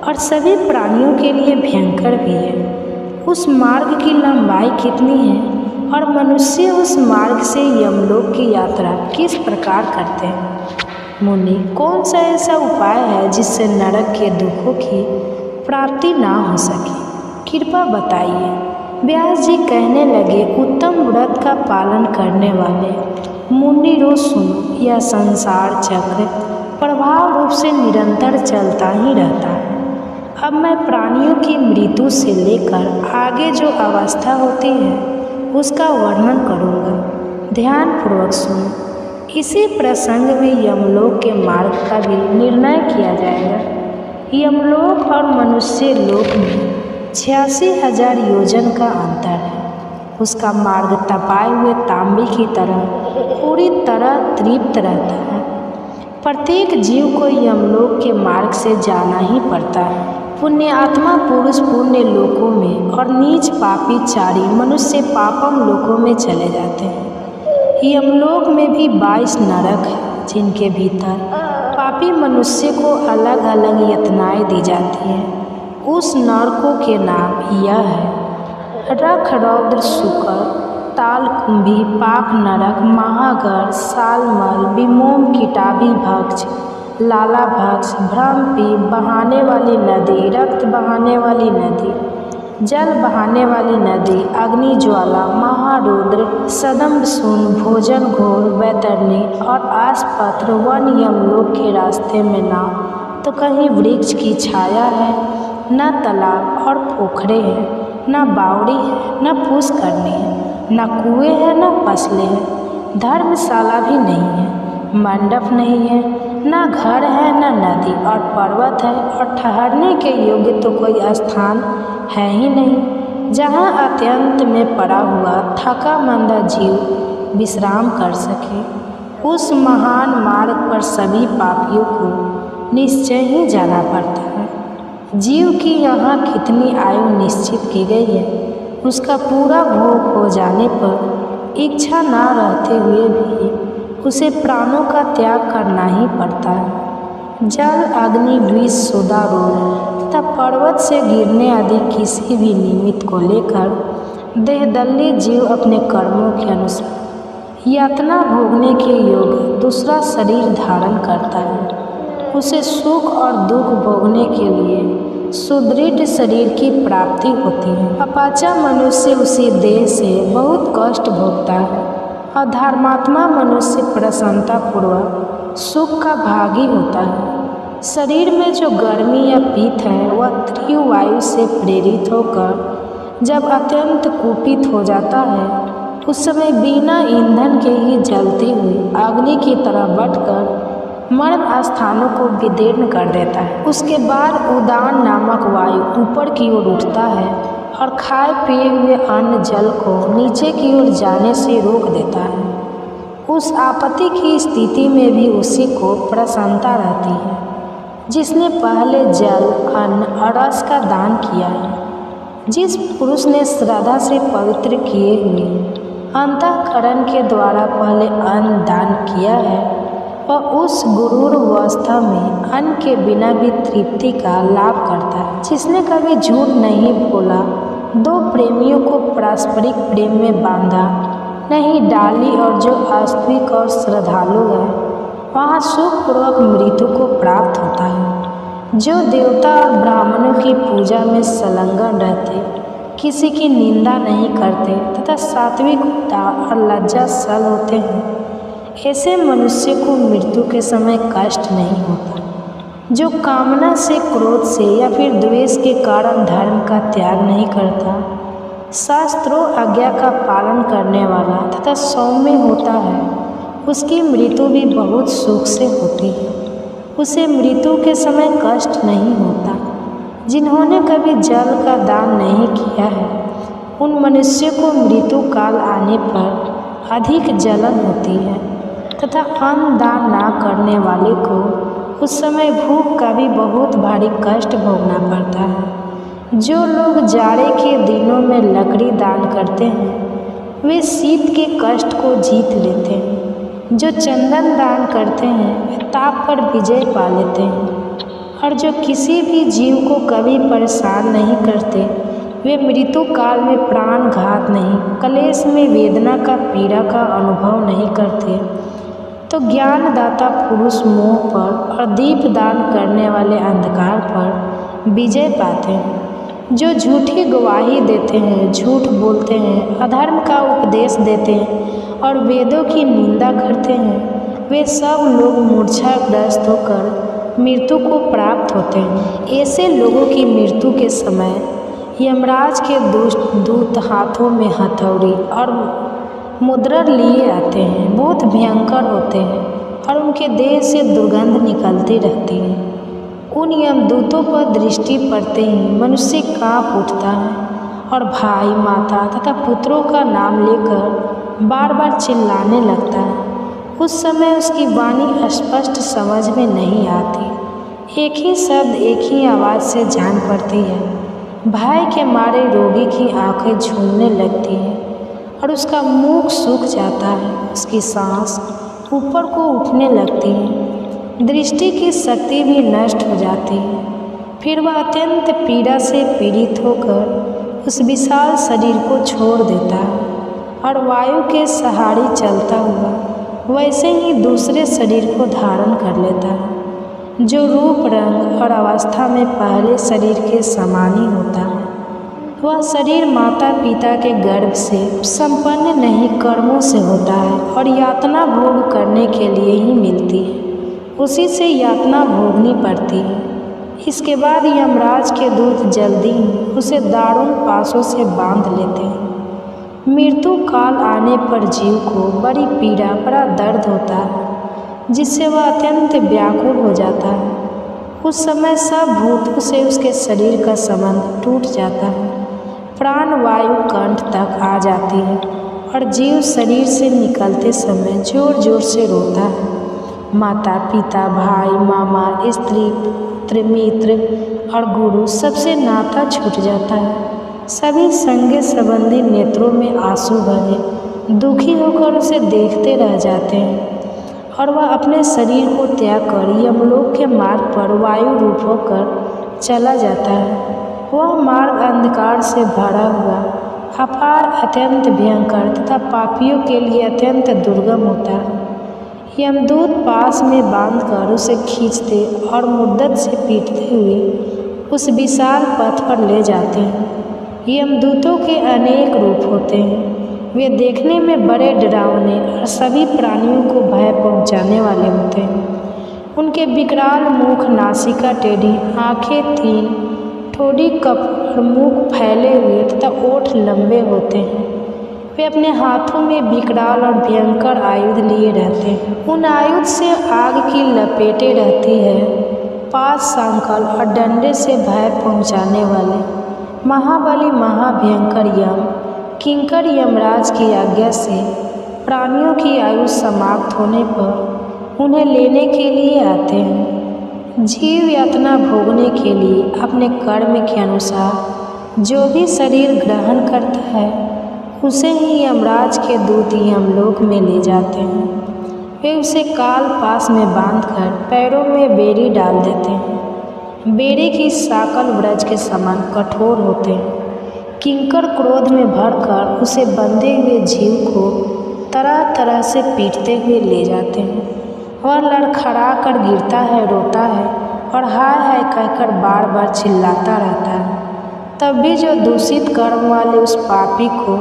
और सभी प्राणियों के लिए भयंकर भी है। उस मार्ग की लंबाई कितनी है और मनुष्य उस मार्ग से यमलोक की यात्रा किस प्रकार करते हैं? मुनि, कौन सा ऐसा उपाय है जिससे नरक के दुखों की प्राप्ति ना हो सके? कृपा बताइए। व्यास जी कहने लगे, उत्तम व्रत का पालन करने वाले मुनि रो सुनो, यह संसार चक्र प्रभाव रूप से निरंतर चलता ही रहता है। अब मैं प्राणियों की मृत्यु से लेकर आगे जो अवस्था होती है उसका वर्णन करूँगा। ध्यानपूर्वक सुनो। इसी प्रसंग में यमलोक के मार्ग का भी निर्णय किया जाएगा। यमलोक और मनुष्य लोक में 86,000 योजन का अंतर है। उसका मार्ग तपाए हुए तांबे की तरह पूरी तरह तृप्त रहता है। प्रत्येक जीव को यमलोक के मार्ग से जाना ही पड़ता है। पुण्य आत्मा पुरुष पुण्य लोकों में और नीच पापी चारी मनुष्य पापम लोकों में चले जाते हैं। यमलोक में भी 22 नरक है, जिनके भीतर पापी मनुष्य को अलग अलग यातनाएं दी जाती हैं। उस नरकों के नाम यह है: रख, रौद्र, शुकर, तालकुंभी, पाक नरक, महागर, सालमल, विमोम, किटाबी भक्ष, लाला भक्ष, भ्रमपी, बहाने वाली नदी, रक्त बहाने वाली नदी, जल बहाने वाली नदी, अग्नि ज्वाला, महारुद्र, सदम्बसून, भोजन घोर, वैतरणी और आसपत्र वन। यमलोक के रास्ते में ना तो कहीं वृक्ष की छाया है, न तालाब और पोखरे हैं, न बावड़ी है, न पुष्करणी है, न कुएं है, न फसलें हैं, धर्मशाला भी नहीं है, मंडप नहीं है, न घर है, न नदी और पर्वत है, और ठहरने के योग्य तो कोई स्थान है ही नहीं जहाँ अत्यंत में पड़ा हुआ थका मंदा जीव विश्राम कर सके। उस महान मार्ग पर सभी पापियों को निश्चय ही जाना पड़ता है। जीव की यहाँ कितनी आयु निश्चित की गई है, उसका पूरा भोग हो जाने पर इच्छा ना रहते हुए भी उसे प्राणों का त्याग करना ही पड़ता है। जल, अग्नि, विष, सोदा, रोग तथा पर्वत से गिरने आदि किसी भी निमित्त को लेकर देहदल्ली जीव अपने कर्मों के अनुसार यातना भोगने के योग्य दूसरा शरीर धारण करता है। उसे सुख और दुख भोगने के लिए सुदृढ़ शरीर की प्राप्ति होती है। अपाचा मनुष्य उसी देह से बहुत कष्ट भोगता है और धर्मात्मा मनुष्य प्रसन्नतापूर्वक सुख का भागी होता है। शरीर में जो गर्मी या पीत है वह त्रिवायु से प्रेरित होकर जब अत्यंत कुपित हो जाता है उस समय बिना ईंधन के ही जलती हुई अग्नि की तरह बढ़कर मर्म स्थानों को विदीर्ण कर देता है। उसके बाद उदान नामक वायु ऊपर की ओर उठता है और खाए पिए हुए अन्न जल को नीचे की ओर जाने से रोक देता है। उस आपत्ति की स्थिति में भी उसी को प्रसन्नता रहती है। जिसने पहले जल, अन्न और रस का दान किया है। जिस पुरुष ने श्रद्धा से पवित्र किए हुए अंतःकरण के द्वारा पहले अन्न दान किया है, वह उस गुरूर अवस्था में अन्न के बिना भी तृप्ति का लाभ करता है। जिसने कभी झूठ नहीं बोला, दो प्रेमियों को पारस्परिक प्रेम में बांधा नहीं डाली, और जो आस्तिक और श्रद्धालु है वहाँ सुखपूर्वक मृत्यु को प्राप्त होता है। जो देवता और ब्राह्मणों की पूजा में संलग्न रहते, किसी की निंदा नहीं करते तथा सात्विक और लज्जाशील होते हैं, ऐसे मनुष्य को मृत्यु के समय कष्ट नहीं होता। जो कामना से, क्रोध से या फिर द्वेष के कारण धर्म का त्याग नहीं करता, शास्त्रों आज्ञा का पालन करने वाला तथा सौम्य होता है, उसकी मृत्यु भी बहुत सुख से होती है। उसे मृत्यु के समय कष्ट नहीं होता। जिन्होंने कभी जल का दान नहीं किया है, उन मनुष्यों को मृत्यु काल आने पर अधिक जलन होती है तथा अन्न दान ना करने वाले को उस समय भूख का भी बहुत भारी कष्ट भोगना पड़ता है। जो लोग जाड़े के दिनों में लकड़ी दान करते हैं, वे शीत के कष्ट को जीत लेते हैं। जो चंदन दान करते हैं, वे ताप पर विजय पा लेते हैं। और जो किसी भी जीव को कभी परेशान नहीं करते, वे मृत्यु काल में प्राणघात नहीं, कलेश में वेदना का, पीड़ा का अनुभव नहीं करते। तो ज्ञानदाता पुरुष मोह पर और दीप दान करने वाले अंधकार पर विजय पाते हैं। जो झूठी गवाही देते हैं, झूठ बोलते हैं, अधर्म का उपदेश देते हैं और वेदों की निंदा करते हैं, वे सब लोग मूर्छाग्रस्त होकर मृत्यु को प्राप्त होते हैं। ऐसे लोगों की मृत्यु के समय यमराज के दूत हाथों में हथौड़ी और मुद्रर लिए आते हैं। बहुत भयंकर होते हैं और उनके देह से दुर्गंध निकलती रहती है। उन यमदूतों पर दृष्टि पड़ते ही मनुष्य काँप उठता है और भाई, माता तथा पुत्रों का नाम लेकर बार बार चिल्लाने लगता है। उस समय उसकी वाणी स्पष्ट समझ में नहीं आती। एक ही शब्द, एक ही आवाज़ से जान पड़ती है। भय के मारे रोगी की आंखें झूमने लगती हैं और उसका मुख सूख जाता है। उसकी सांस ऊपर को उठने लगती है, दृष्टि की शक्ति भी नष्ट हो जाती है। फिर वह अत्यंत पीड़ा से पीड़ित होकर उस विशाल शरीर को छोड़ देता है और वायु के सहारे चलता हुआ वैसे ही दूसरे शरीर को धारण कर लेता है, जो रूप, रंग और अवस्था में पहले शरीर के समान ही होता है। वह शरीर माता पिता के गर्भ से संपन्न नहीं, कर्मों से होता है और यातना भोग करने के लिए ही मिलती है। उसी से यातना भोगनी पड़ती है। इसके बाद यमराज के दूत जल्दी ही उसे दारुण पासों से बांध लेते हैं। मृत्यु काल आने पर जीव को बड़ी पीड़ा, बड़ा दर्द होता है, जिससे वह अत्यंत व्याकुल हो जाता है। उस समय सब भूतों से उसके शरीर का संबंध टूट जाता है। प्राण वायु कंठ तक आ जाती है और जीव शरीर से निकलते समय जोर जोर से रोता है। माता पिता, भाई, मामा, स्त्री, पुत्र, मित्र और गुरु सबसे नाता छूट जाता है। सभी संगे संबंधी नेत्रों में आंसू भरे दुखी होकर उसे देखते रह जाते हैं और वह अपने शरीर को त्याग कर यमलोक के मार्ग पर वायु रूप होकर चला जाता है। वह मार्ग अंधकार से भरा हुआ, अपार, अत्यंत भयंकर तथा पापियों के लिए अत्यंत दुर्गम होता है। यमदूत पास में बांधकर उसे खींचते और मुद्दत से पीटते हुए उस विशाल पथ पर ले जाते हैं। यमदूतों के अनेक रूप होते हैं। वे देखने में बड़े डरावने और सभी प्राणियों को भय पहुंचाने वाले होते हैं। उनके विकराल मुख, नासिका टेढ़ी, आँखें तीन, ठोड़ी कप और मुख फैले हुए तथा ओठ लंबे होते हैं। वे अपने हाथों में विकराल और भयंकर आयुध लिए रहते हैं। उन आयुध से आग की लपेटें रहती है। पास, सांकल और डंडे से भय पहुंचाने वाले महाबली, महाभयंकर यम किंकर यमराज की आज्ञा से प्राणियों की आयु समाप्त होने पर उन्हें लेने के लिए आते हैं। जीव यातना भोगने के लिए अपने कर्म के अनुसार जो भी शरीर ग्रहण करता है उसे ही यमराज के दूत यमलोक में ले जाते हैं। वे उसे काल पास में बांधकर पैरों में बेड़ी डाल देते हैं। बेड़ी की साकल ब्रज के समान कठोर होते हैं। किंकर क्रोध में भरकर उसे बंधे हुए जीव को तरह तरह से पीटते हुए ले जाते हैं। वह लड़खड़ा कर गिरता है, रोता है और हाय हाय कहकर बार बार चिल्लाता रहता है। तब भी जो दूषित कर्म वाले उस पापी को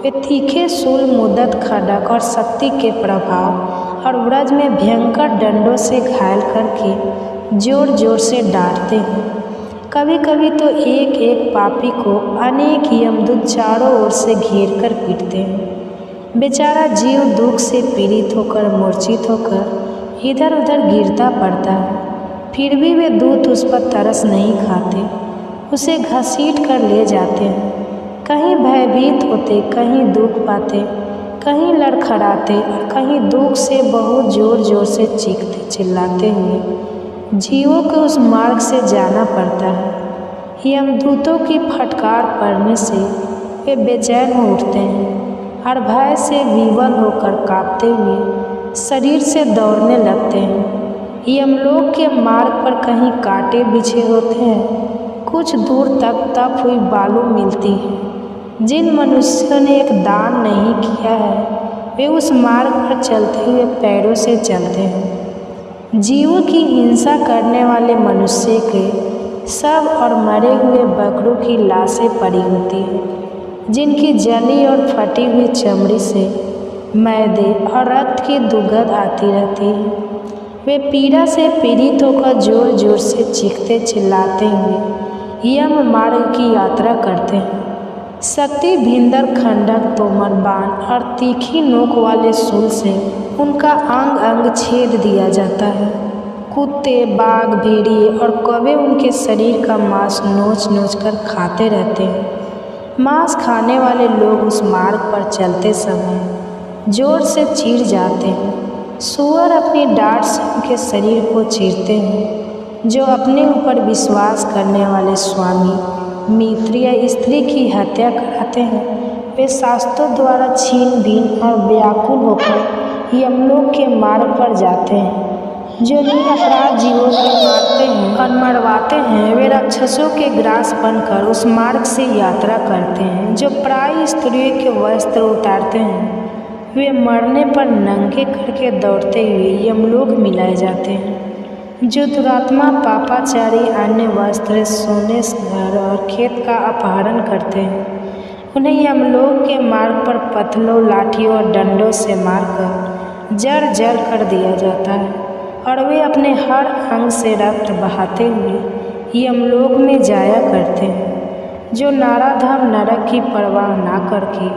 वे तीखे शूल, मुद्दत, खड्ग और शक्ति के प्रभाव और व्रज में भयंकर डंडों से घायल करके जोर जोर से डांटते हैं। कभी कभी तो एक एक पापी को अनेक यमदूत चारों ओर से घेर कर पीटते हैं। बेचारा जीव दुख से पीड़ित होकर, मूर्छित होकर इधर उधर गिरता पड़ता है। फिर भी वे दूत उस पर तरस नहीं खाते, उसे घसीट कर ले जाते हैं। कहीं भयभीत होते, कहीं दुख पाते, कहीं लड़खड़ाते और कहीं दुख से बहुत जोर जोर से चीखते चिल्लाते हुए जीवों को उस मार्ग से जाना पड़ता है। यमदूतों की फटकार पड़ने से वे बेचैन हो उठते हैं और भय से विवल होकर कांपते हुए शरीर से दौड़ने लगते हैं। यमलोक के मार्ग पर कहीं कांटे बिछे होते हैं, कुछ दूर तक तप हुई बालू मिलती है। जिन मनुष्यों ने एक दान नहीं किया है वे उस मार्ग पर चलते हुए पैरों से चलते हैं। जीवों की हिंसा करने वाले मनुष्य के शव और मरे हुए बकरों की लाशें पड़ी होती हैं, जिनकी जली और फटी हुई चमड़ी से मैदे और रक्त की दुर्गंध आती रहती है। वे पीड़ा से पीड़ित होकर जोर जोर से चीखते चिल्लाते हुए यम मार्ग की यात्रा करते हैं। शक्ति भिंदर, खंडक, तोमर, बाण और तीखी नोक वाले शूल से उनका अंग अंग छेद दिया जाता है। कुत्ते, बाघ, भेड़िए और कौवे उनके शरीर का मांस नोच नोच कर खाते रहते हैं। मांस खाने वाले लोग उस मार्ग पर चलते समय जोर से चीर जाते हैं। सूअर अपनी डांट से उनके शरीर को चीरते हैं। जो अपने ऊपर विश्वास करने वाले स्वामी, मित्र या स्त्री की हत्या कराते हैं वे शास्त्रों द्वारा छीन बीन और व्याकुल होकर यमलोक के मार्ग पर जाते हैं। जो निरपराध जीवों को मारते हैं और मरवाते हैं वे राक्षसों के ग्रास बनकर उस मार्ग से यात्रा करते हैं। जो प्राय स्त्रियों के वस्त्र उतारते हैं वे मरने पर नंगे करके दौड़ते हुए यमलोक मिलाए जाते हैं। जो दुरात्मा, पापाचारी अन्य वस्त्र, सोने, घर और खेत का अपहरण करते हैं उन्हें यमलोक के मार्ग पर पत्थरों, लाठियों और डंडों से मारकर जड़ जड़ कर दिया जाता है और वे अपने हर अंग से रक्त बहाते हुए यमलोक में जाया करते हैं। जो नाराधाम नरक की परवाह ना करके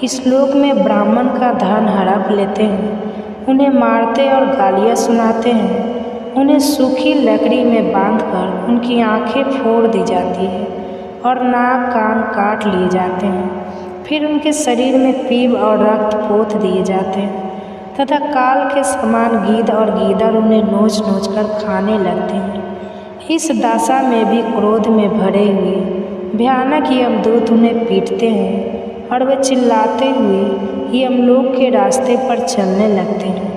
इस लोक में ब्राह्मण का धन हड़प लेते हैं, उन्हें मारते और गालियाँ सुनाते हैं। उन्हें सूखी लकड़ी में बांधकर उनकी आंखें फोड़ दी जाती है और नाक कान काट लिए जाते हैं। फिर उनके शरीर में पीप और रक्त पोत दिए जाते हैं तथा काल के समान गीद और गीदड़ उन्हें नोच नोच कर खाने लगते हैं। इस दशा में भी क्रोध में भरे हुए भयानक यमदूत उन्हें पीटते हैं और वे चिल्लाते हुए यमलोक के रास्ते पर चलने लगते हैं।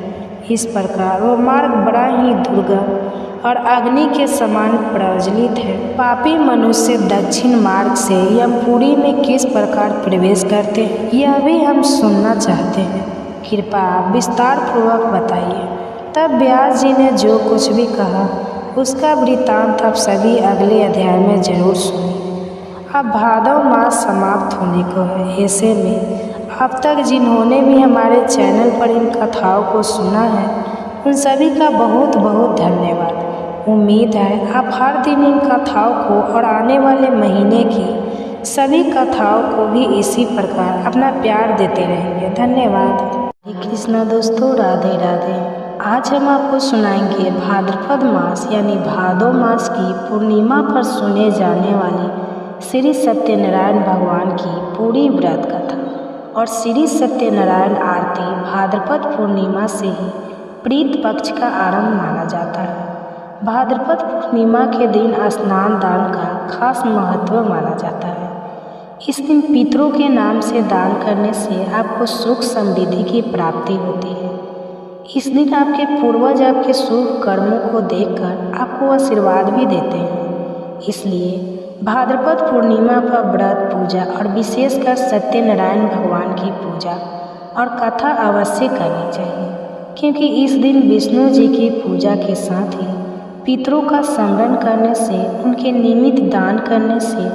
इस प्रकार वो मार्ग बड़ा ही दुर्गम और अग्नि के समान प्रज्वलित है। पापी मनुष्य दक्षिण मार्ग से यमपुरी में किस प्रकार प्रवेश करते हैं यह भी हम सुनना चाहते हैं। कृपया विस्तार पूर्वक बताइए। तब व्यास जी ने जो कुछ भी कहा उसका वृत्तांत आप सभी अगले अध्याय में जरूर सुनिए। अब भादव मास समाप्त होने को है। ऐसे में अब तक जिन्होंने भी हमारे चैनल पर इन कथाओं को सुना है उन सभी का बहुत बहुत धन्यवाद। उम्मीद है आप हर दिन इन कथाओं को और आने वाले महीने की सभी कथाओं को भी इसी प्रकार अपना प्यार देते रहेंगे। धन्यवाद। हरे कृष्णा दोस्तों, राधे राधे। आज हम आपको सुनाएंगे भाद्रपद मास यानी भादो मास की पूर्णिमा पर सुने जाने वाली श्री सत्यनारायण भगवान की पूरी व्रत कथा और श्री सत्यनारायण आरती भाद्रपद पूर्णिमा से ही प्रीत पक्ष का आरंभ माना जाता है। भाद्रपद पूर्णिमा के दिन स्नान दान का खास महत्व माना जाता है। इस दिन पितरों के नाम से दान करने से आपको सुख समृद्धि की प्राप्ति होती है। इस दिन आपके पूर्वज आपके शुभ कर्मों को देखकर आपको आशीर्वाद भी देते हैं। इसलिए भाद्रपद पूर्णिमा पर व्रत पूजा और विशेषकर सत्यनारायण भगवान की पूजा और कथा अवश्य करनी चाहिए, क्योंकि इस दिन विष्णु जी की पूजा के साथ ही पितरों का स्मरण करने से, उनके निमित्त दान करने से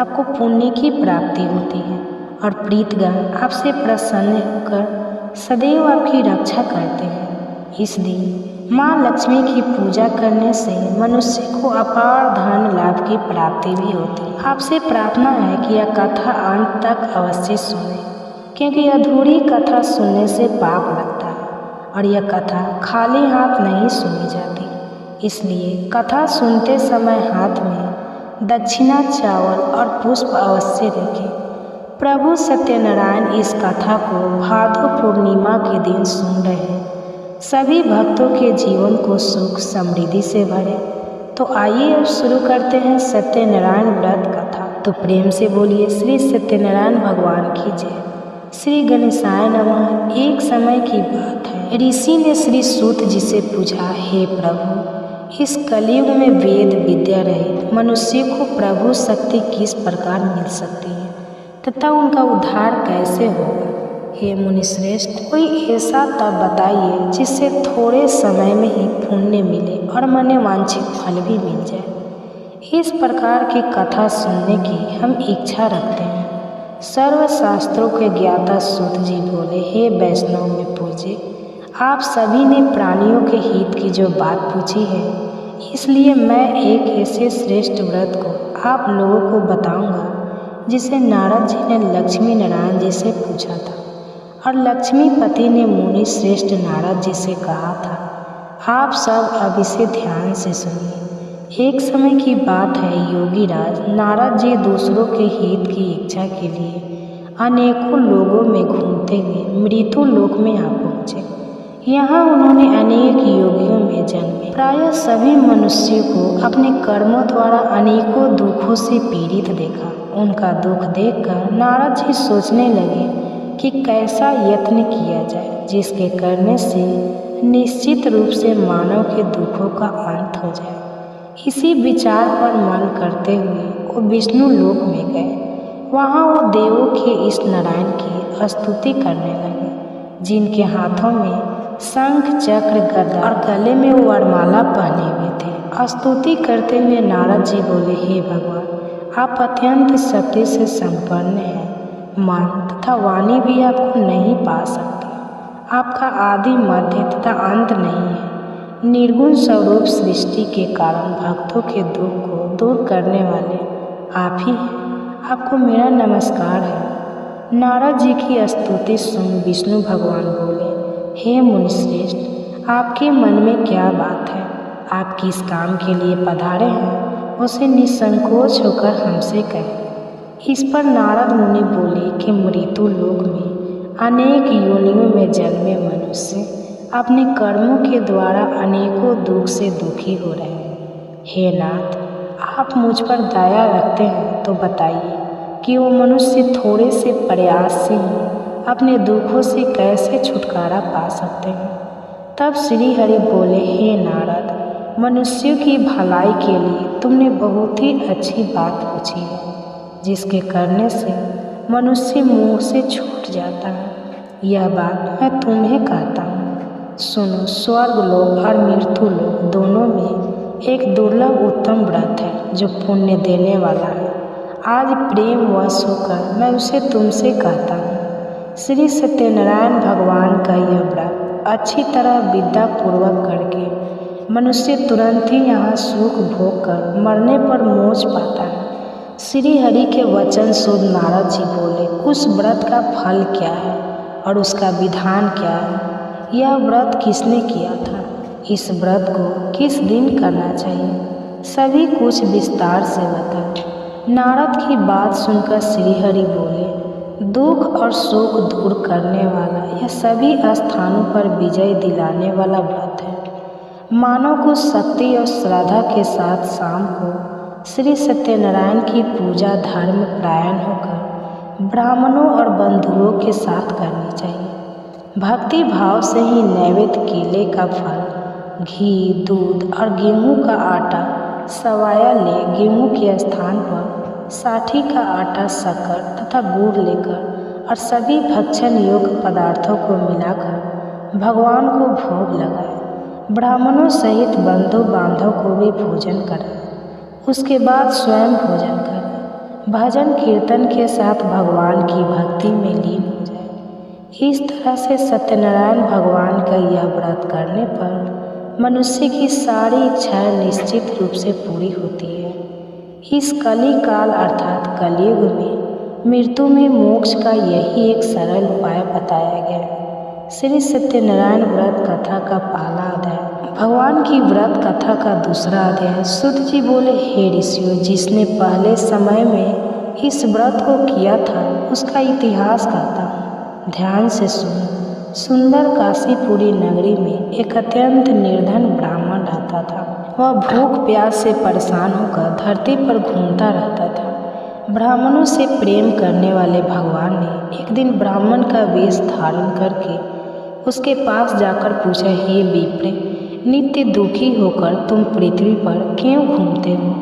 आपको पुण्य की प्राप्ति होती है और प्रीतगण आपसे प्रसन्न होकर सदैव आपकी रक्षा करते हैं। इस दिन माँ लक्ष्मी की पूजा करने से मनुष्य को अपार धन लाभ की प्राप्ति भी होती है। आपसे प्रार्थना है कि यह कथा अंत तक अवश्य सुने, क्योंकि अधूरी कथा सुनने से पाप लगता है और यह कथा खाली हाथ नहीं सुनी जाती। इसलिए कथा सुनते समय हाथ में दक्षिणा, चावल और पुष्प अवश्य रखें। प्रभु सत्यनारायण इस कथा को भादो पूर्णिमा के दिन सुन रहे हैं। सभी भक्तों के जीवन को सुख समृद्धि से भरे। तो आइए अब शुरू करते हैं सत्यनारायण व्रत कथा। तो प्रेम से बोलिए श्री सत्यनारायण भगवान की जय। श्री गणेशाय नमः। एक समय की बात है, ऋषि ने श्री सूत जी से पूछा, हे प्रभु, इस कलयुग में वेद विद्या रहित मनुष्य को प्रभु शक्ति किस प्रकार मिल सकती है तथा उनका उद्धार कैसे होगा? हे मुनिश्रेष्ठ, कोई ऐसा तप बताइए जिससे थोड़े समय में ही पुण्य मिले और मन वांछित फल भी मिल जाए। इस प्रकार की कथा सुनने की हम इच्छा रखते हैं। सर्व शास्त्रों के ज्ञाता सूत जी बोले, हे वैष्णव में पूजे, आप सभी ने प्राणियों के हित की जो बात पूछी है, इसलिए मैं एक ऐसे श्रेष्ठ व्रत को आप लोगों को बताऊंगा जिसे नारद जी ने लक्ष्मी नारायण जी से पूछा था और लक्ष्मीपति ने मुनि श्रेष्ठ नारद जी से कहा था। आप सब अब इसे ध्यान से सुनिए। एक समय की बात है, योगी राज नारद जी दूसरों के हित की इच्छा के लिए अनेकों लोगों में घूमते हुए मृत्यु लोक में आ पहुँचे। यहाँ उन्होंने अनेक योगियों में जन्मे। प्रायः सभी मनुष्यों को अपने कर्मों द्वारा अनेकों दुखों से पीड़ित देखा। उनका दुख देखकर नारद जी सोचने लगे कि कैसा यत्न किया जाए जिसके करने से निश्चित रूप से मानव के दुखों का अंत हो जाए। इसी विचार पर मन करते हुए वो विष्णु लोक में गए। वहाँ वो देवों के इस नारायण की स्तुति करने लगे, जिनके हाथों में शंख, चक्र, गदा और गले में वरमाला पहने हुए थे। स्तुति करते हुए नारद जी बोले, हे भगवान, आप अत्यंत शक्ति से संपन्न हैं। मन तथा वाणी भी आपको नहीं पा सकते। आपका आदि, मध्य तथा अंत नहीं है। निर्गुण स्वरूप सृष्टि के कारण भक्तों के दुख को दूर करने वाले आप ही हैं। आपको मेरा नमस्कार है। नारद जी की स्तुति सुन विष्णु भगवान बोले, हे मुनिश्रेष्ठ, आपके मन में क्या बात है? आप किस काम के लिए पधारे हैं, उसे निसंकोच होकर हमसे कहें। इस पर नारद मुनि बोले कि मृत्यु लोक में अनेक योनियों में जन्मे मनुष्य अपने कर्मों के द्वारा अनेकों दुख से दुखी हो रहे हैं। हे नाथ, आप मुझ पर दया रखते हैं तो बताइए कि वो मनुष्य थोड़े से प्रयास से ही अपने दुखों से कैसे छुटकारा पा सकते हैं? तब श्री हरि बोले, हे नारद, मनुष्यों की भलाई के लिए तुमने बहुत ही अच्छी बात पूछी है, जिसके करने से मनुष्य मुँह से छूट जाता है। यह बात मैं तुम्हें कहता हूँ, सुनो। स्वर्ग लोक और मृत्यु लोक दोनों में एक दुर्लभ उत्तम व्रत है जो पुण्य देने वाला है। आज प्रेम वश होकर मैं उसे तुमसे कहता हूँ। श्री सत्यनारायण भगवान का यह व्रत अच्छी तरह विद्या पूर्वक करके मनुष्य तुरंत ही यहाँ सुख भोग कर मरने पर मोक्ष पाता है। श्री हरि के वचन सुन नारद जी बोले, उस व्रत का फल क्या है और उसका विधान क्या है? यह व्रत किसने किया था? इस व्रत को किस दिन करना चाहिए? सभी कुछ विस्तार से बता। नारद की बात सुनकर श्री हरि बोले, दुख और शोक दूर करने वाला, यह सभी स्थानों पर विजय दिलाने वाला व्रत है। मानव को शक्ति और श्रद्धा के साथ शाम को श्री सत्यनारायण की पूजा धर्म परायण होकर ब्राह्मणों और बंधुओं के साथ करनी चाहिए। भक्ति भाव से ही नैवेद्य केले का फल, घी, दूध और गेहूं का आटा सवाया ले गेहूं के स्थान पर साठी का आटा, शक्कर तथा गुड़ लेकर और सभी भक्षण योग्य पदार्थों को मिलाकर भगवान को भोग लगाए। ब्राह्मणों सहित बंधु बांधव को भी भोजन कराए। उसके बाद स्वयं भोजन करें। भजन कीर्तन के साथ भगवान की भक्ति में लीन हो जाए। इस तरह से सत्यनारायण भगवान का यह व्रत करने पर मनुष्य की सारी इच्छाएं निश्चित रूप से पूरी होती है। इस कली काल अर्थात कलयुग में मृत्यु में मोक्ष का यही एक सरल उपाय बताया गया है। श्री सत्यनारायण व्रत कथा का पहला अध्याय। भगवान की व्रत कथा का दूसरा अध्याय। सूत जी बोले, हे ऋषियों, जिसने पहले समय में इस व्रत को किया था उसका इतिहास कहता हूँ, ध्यान से सुनो। सुंदर काशीपुरी नगरी में एक अत्यंत निर्धन ब्राह्मण रहता था। वह भूख प्यास से परेशान होकर धरती पर घूमता रहता था। ब्राह्मणों से प्रेम करने वाले भगवान ने एक दिन ब्राह्मण का वेश धारण करके उसके पास जाकर पूछा, हे विप्र, नित्य दुखी होकर तुम पृथ्वी पर क्यों घूमते हो?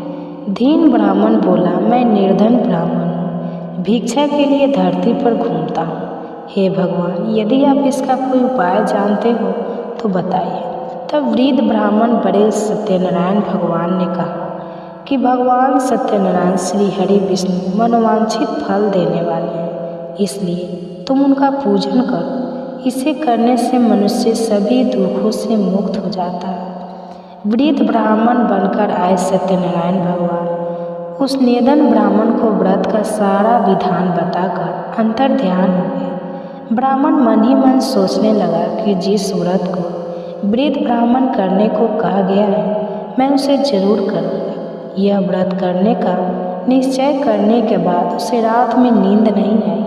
दीन ब्राह्मण बोला, मैं निर्धन ब्राह्मण हूँ, भिक्षा के लिए धरती पर घूमता हूँ। हे भगवान, यदि आप इसका कोई उपाय जानते हो तो बताइए। तब वृद्ध ब्राह्मण बड़े सत्यनारायण भगवान ने कहा कि भगवान सत्यनारायण श्री हरि विष्णु मनोवांछित फल देने वाले हैं, इसलिए तुम उनका पूजन करो। इसे करने से मनुष्य सभी दुखों से मुक्त हो जाता है। वृद्ध ब्राह्मण बनकर आए सत्यनारायण भगवान उस निर्धन ब्राह्मण को व्रत का सारा विधान बताकर अंतर ध्यान हो गए। ब्राह्मण मन ही मन सोचने लगा कि जिस व्रत को वृद्ध ब्राह्मण करने को कहा गया है, मैं उसे जरूर करूँगा। यह व्रत करने का निश्चय करने के बाद उसे रात में नींद नहीं आई।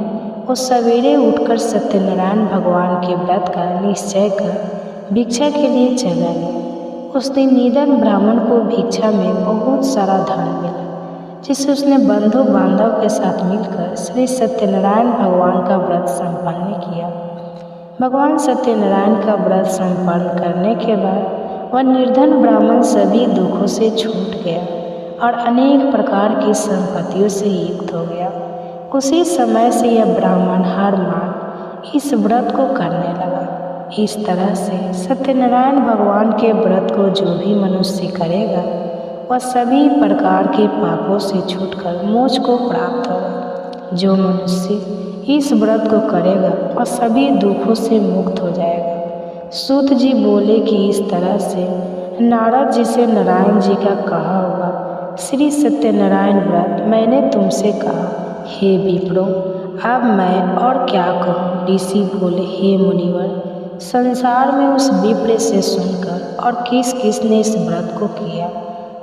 वो सवेरे उठकर सत्यनारायण भगवान के व्रत का निश्चय कर भिक्षा के लिए चला गया। उस दिन निर्धन ब्राह्मण को भिक्षा में बहुत सारा धन मिला, जिसे उसने बंधु बांधव के साथ मिलकर श्री सत्यनारायण भगवान का व्रत संपन्न किया। भगवान सत्यनारायण का व्रत संपन्न करने के बाद वह निर्धन ब्राह्मण सभी दुखों से छूट गया और अनेक प्रकार की संपत्तियों से युक्त हो गया। उसी समय से यह ब्राह्मण हर माह इस व्रत को करने लगा। इस तरह से सत्यनारायण भगवान के व्रत को जो भी मनुष्य करेगा वह सभी प्रकार के पापों से छूटकर मोक्ष को प्राप्त होगा। जो मनुष्य इस व्रत को करेगा वह सभी दुखों से मुक्त हो जाएगा। सूत जी बोले कि इस तरह से नारद जी से नारायण जी का कहा होगा, श्री सत्यनारायण व्रत मैंने तुमसे कहा, हे विप्रो, अब मैं और क्या कहूँ? ऋषि बोले, हे मुनिवर, संसार में उस विप्र से सुनकर और किस किस ने इस व्रत को किया,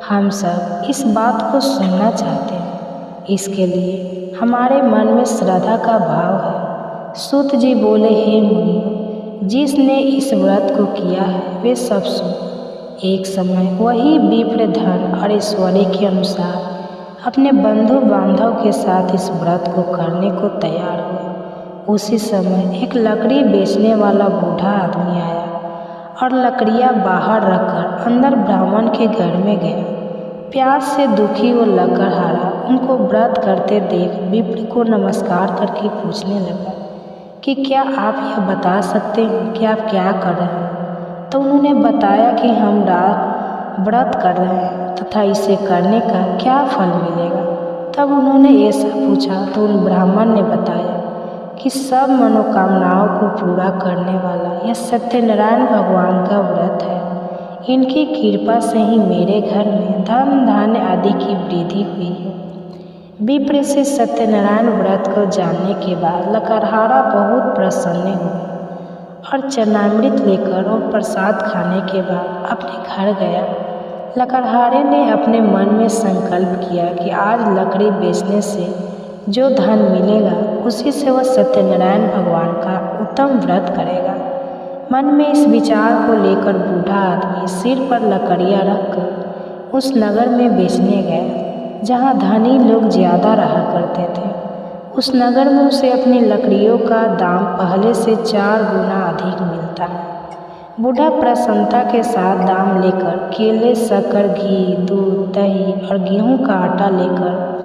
हम सब इस बात को सुनना चाहते हैं। इसके लिए हमारे मन में श्रद्धा का भाव है। सूत जी बोले, हे मुनिवर, जिसने इस व्रत को किया है वे सब सुनो। एक समय वही विप्र धन और ऐश्वर्य के अनुसार अपने बंधु बांधव के साथ इस व्रत को करने को तैयार हुए। उसी समय एक लकड़ी बेचने वाला बूढ़ा आदमी आया और लकड़ियाँ बाहर रखकर अंदर ब्राह्मण के घर में गया। प्यास से दुखी वो लकड़हारा उनको व्रत करते देख विप्र को नमस्कार करके पूछने लगा कि क्या आप यह बता सकते हैं कि आप क्या कर रहे हैं? तो उन्होंने बताया कि हम व्रत कर रहे हैं तथा इसे करने का क्या फल मिलेगा। तब उन्होंने ऐसा पूछा तो उन ब्राह्मण ने बताया कि सब मनोकामनाओं को पूरा करने वाला यह सत्यनारायण भगवान का व्रत है। इनकी कृपा से ही मेरे घर में धन धान्य आदि की वृद्धि हुई है। विप्र से सत्यनारायण व्रत को जानने के बाद लकड़हारा बहुत प्रसन्न हुआ और चरणामृत लेकर और प्रसाद खाने के बाद अपने घर गया। लकड़हारे ने अपने मन में संकल्प किया कि आज लकड़ी बेचने से जो धन मिलेगा उसी से वह सत्यनारायण भगवान का उत्तम व्रत करेगा। मन में इस विचार को लेकर बूढ़ा आदमी सिर पर लकड़ियाँ रखकर उस नगर में बेचने गया जहाँ धनी लोग ज़्यादा रहा करते थे। उस नगर में उसे अपनी लकड़ियों का दाम पहले से 4 गुना अधिक मिलता है। बूढ़ा प्रसन्नता के साथ दाम लेकर केले, शक्कर, घी, दूध, दही और गेहूं का आटा लेकर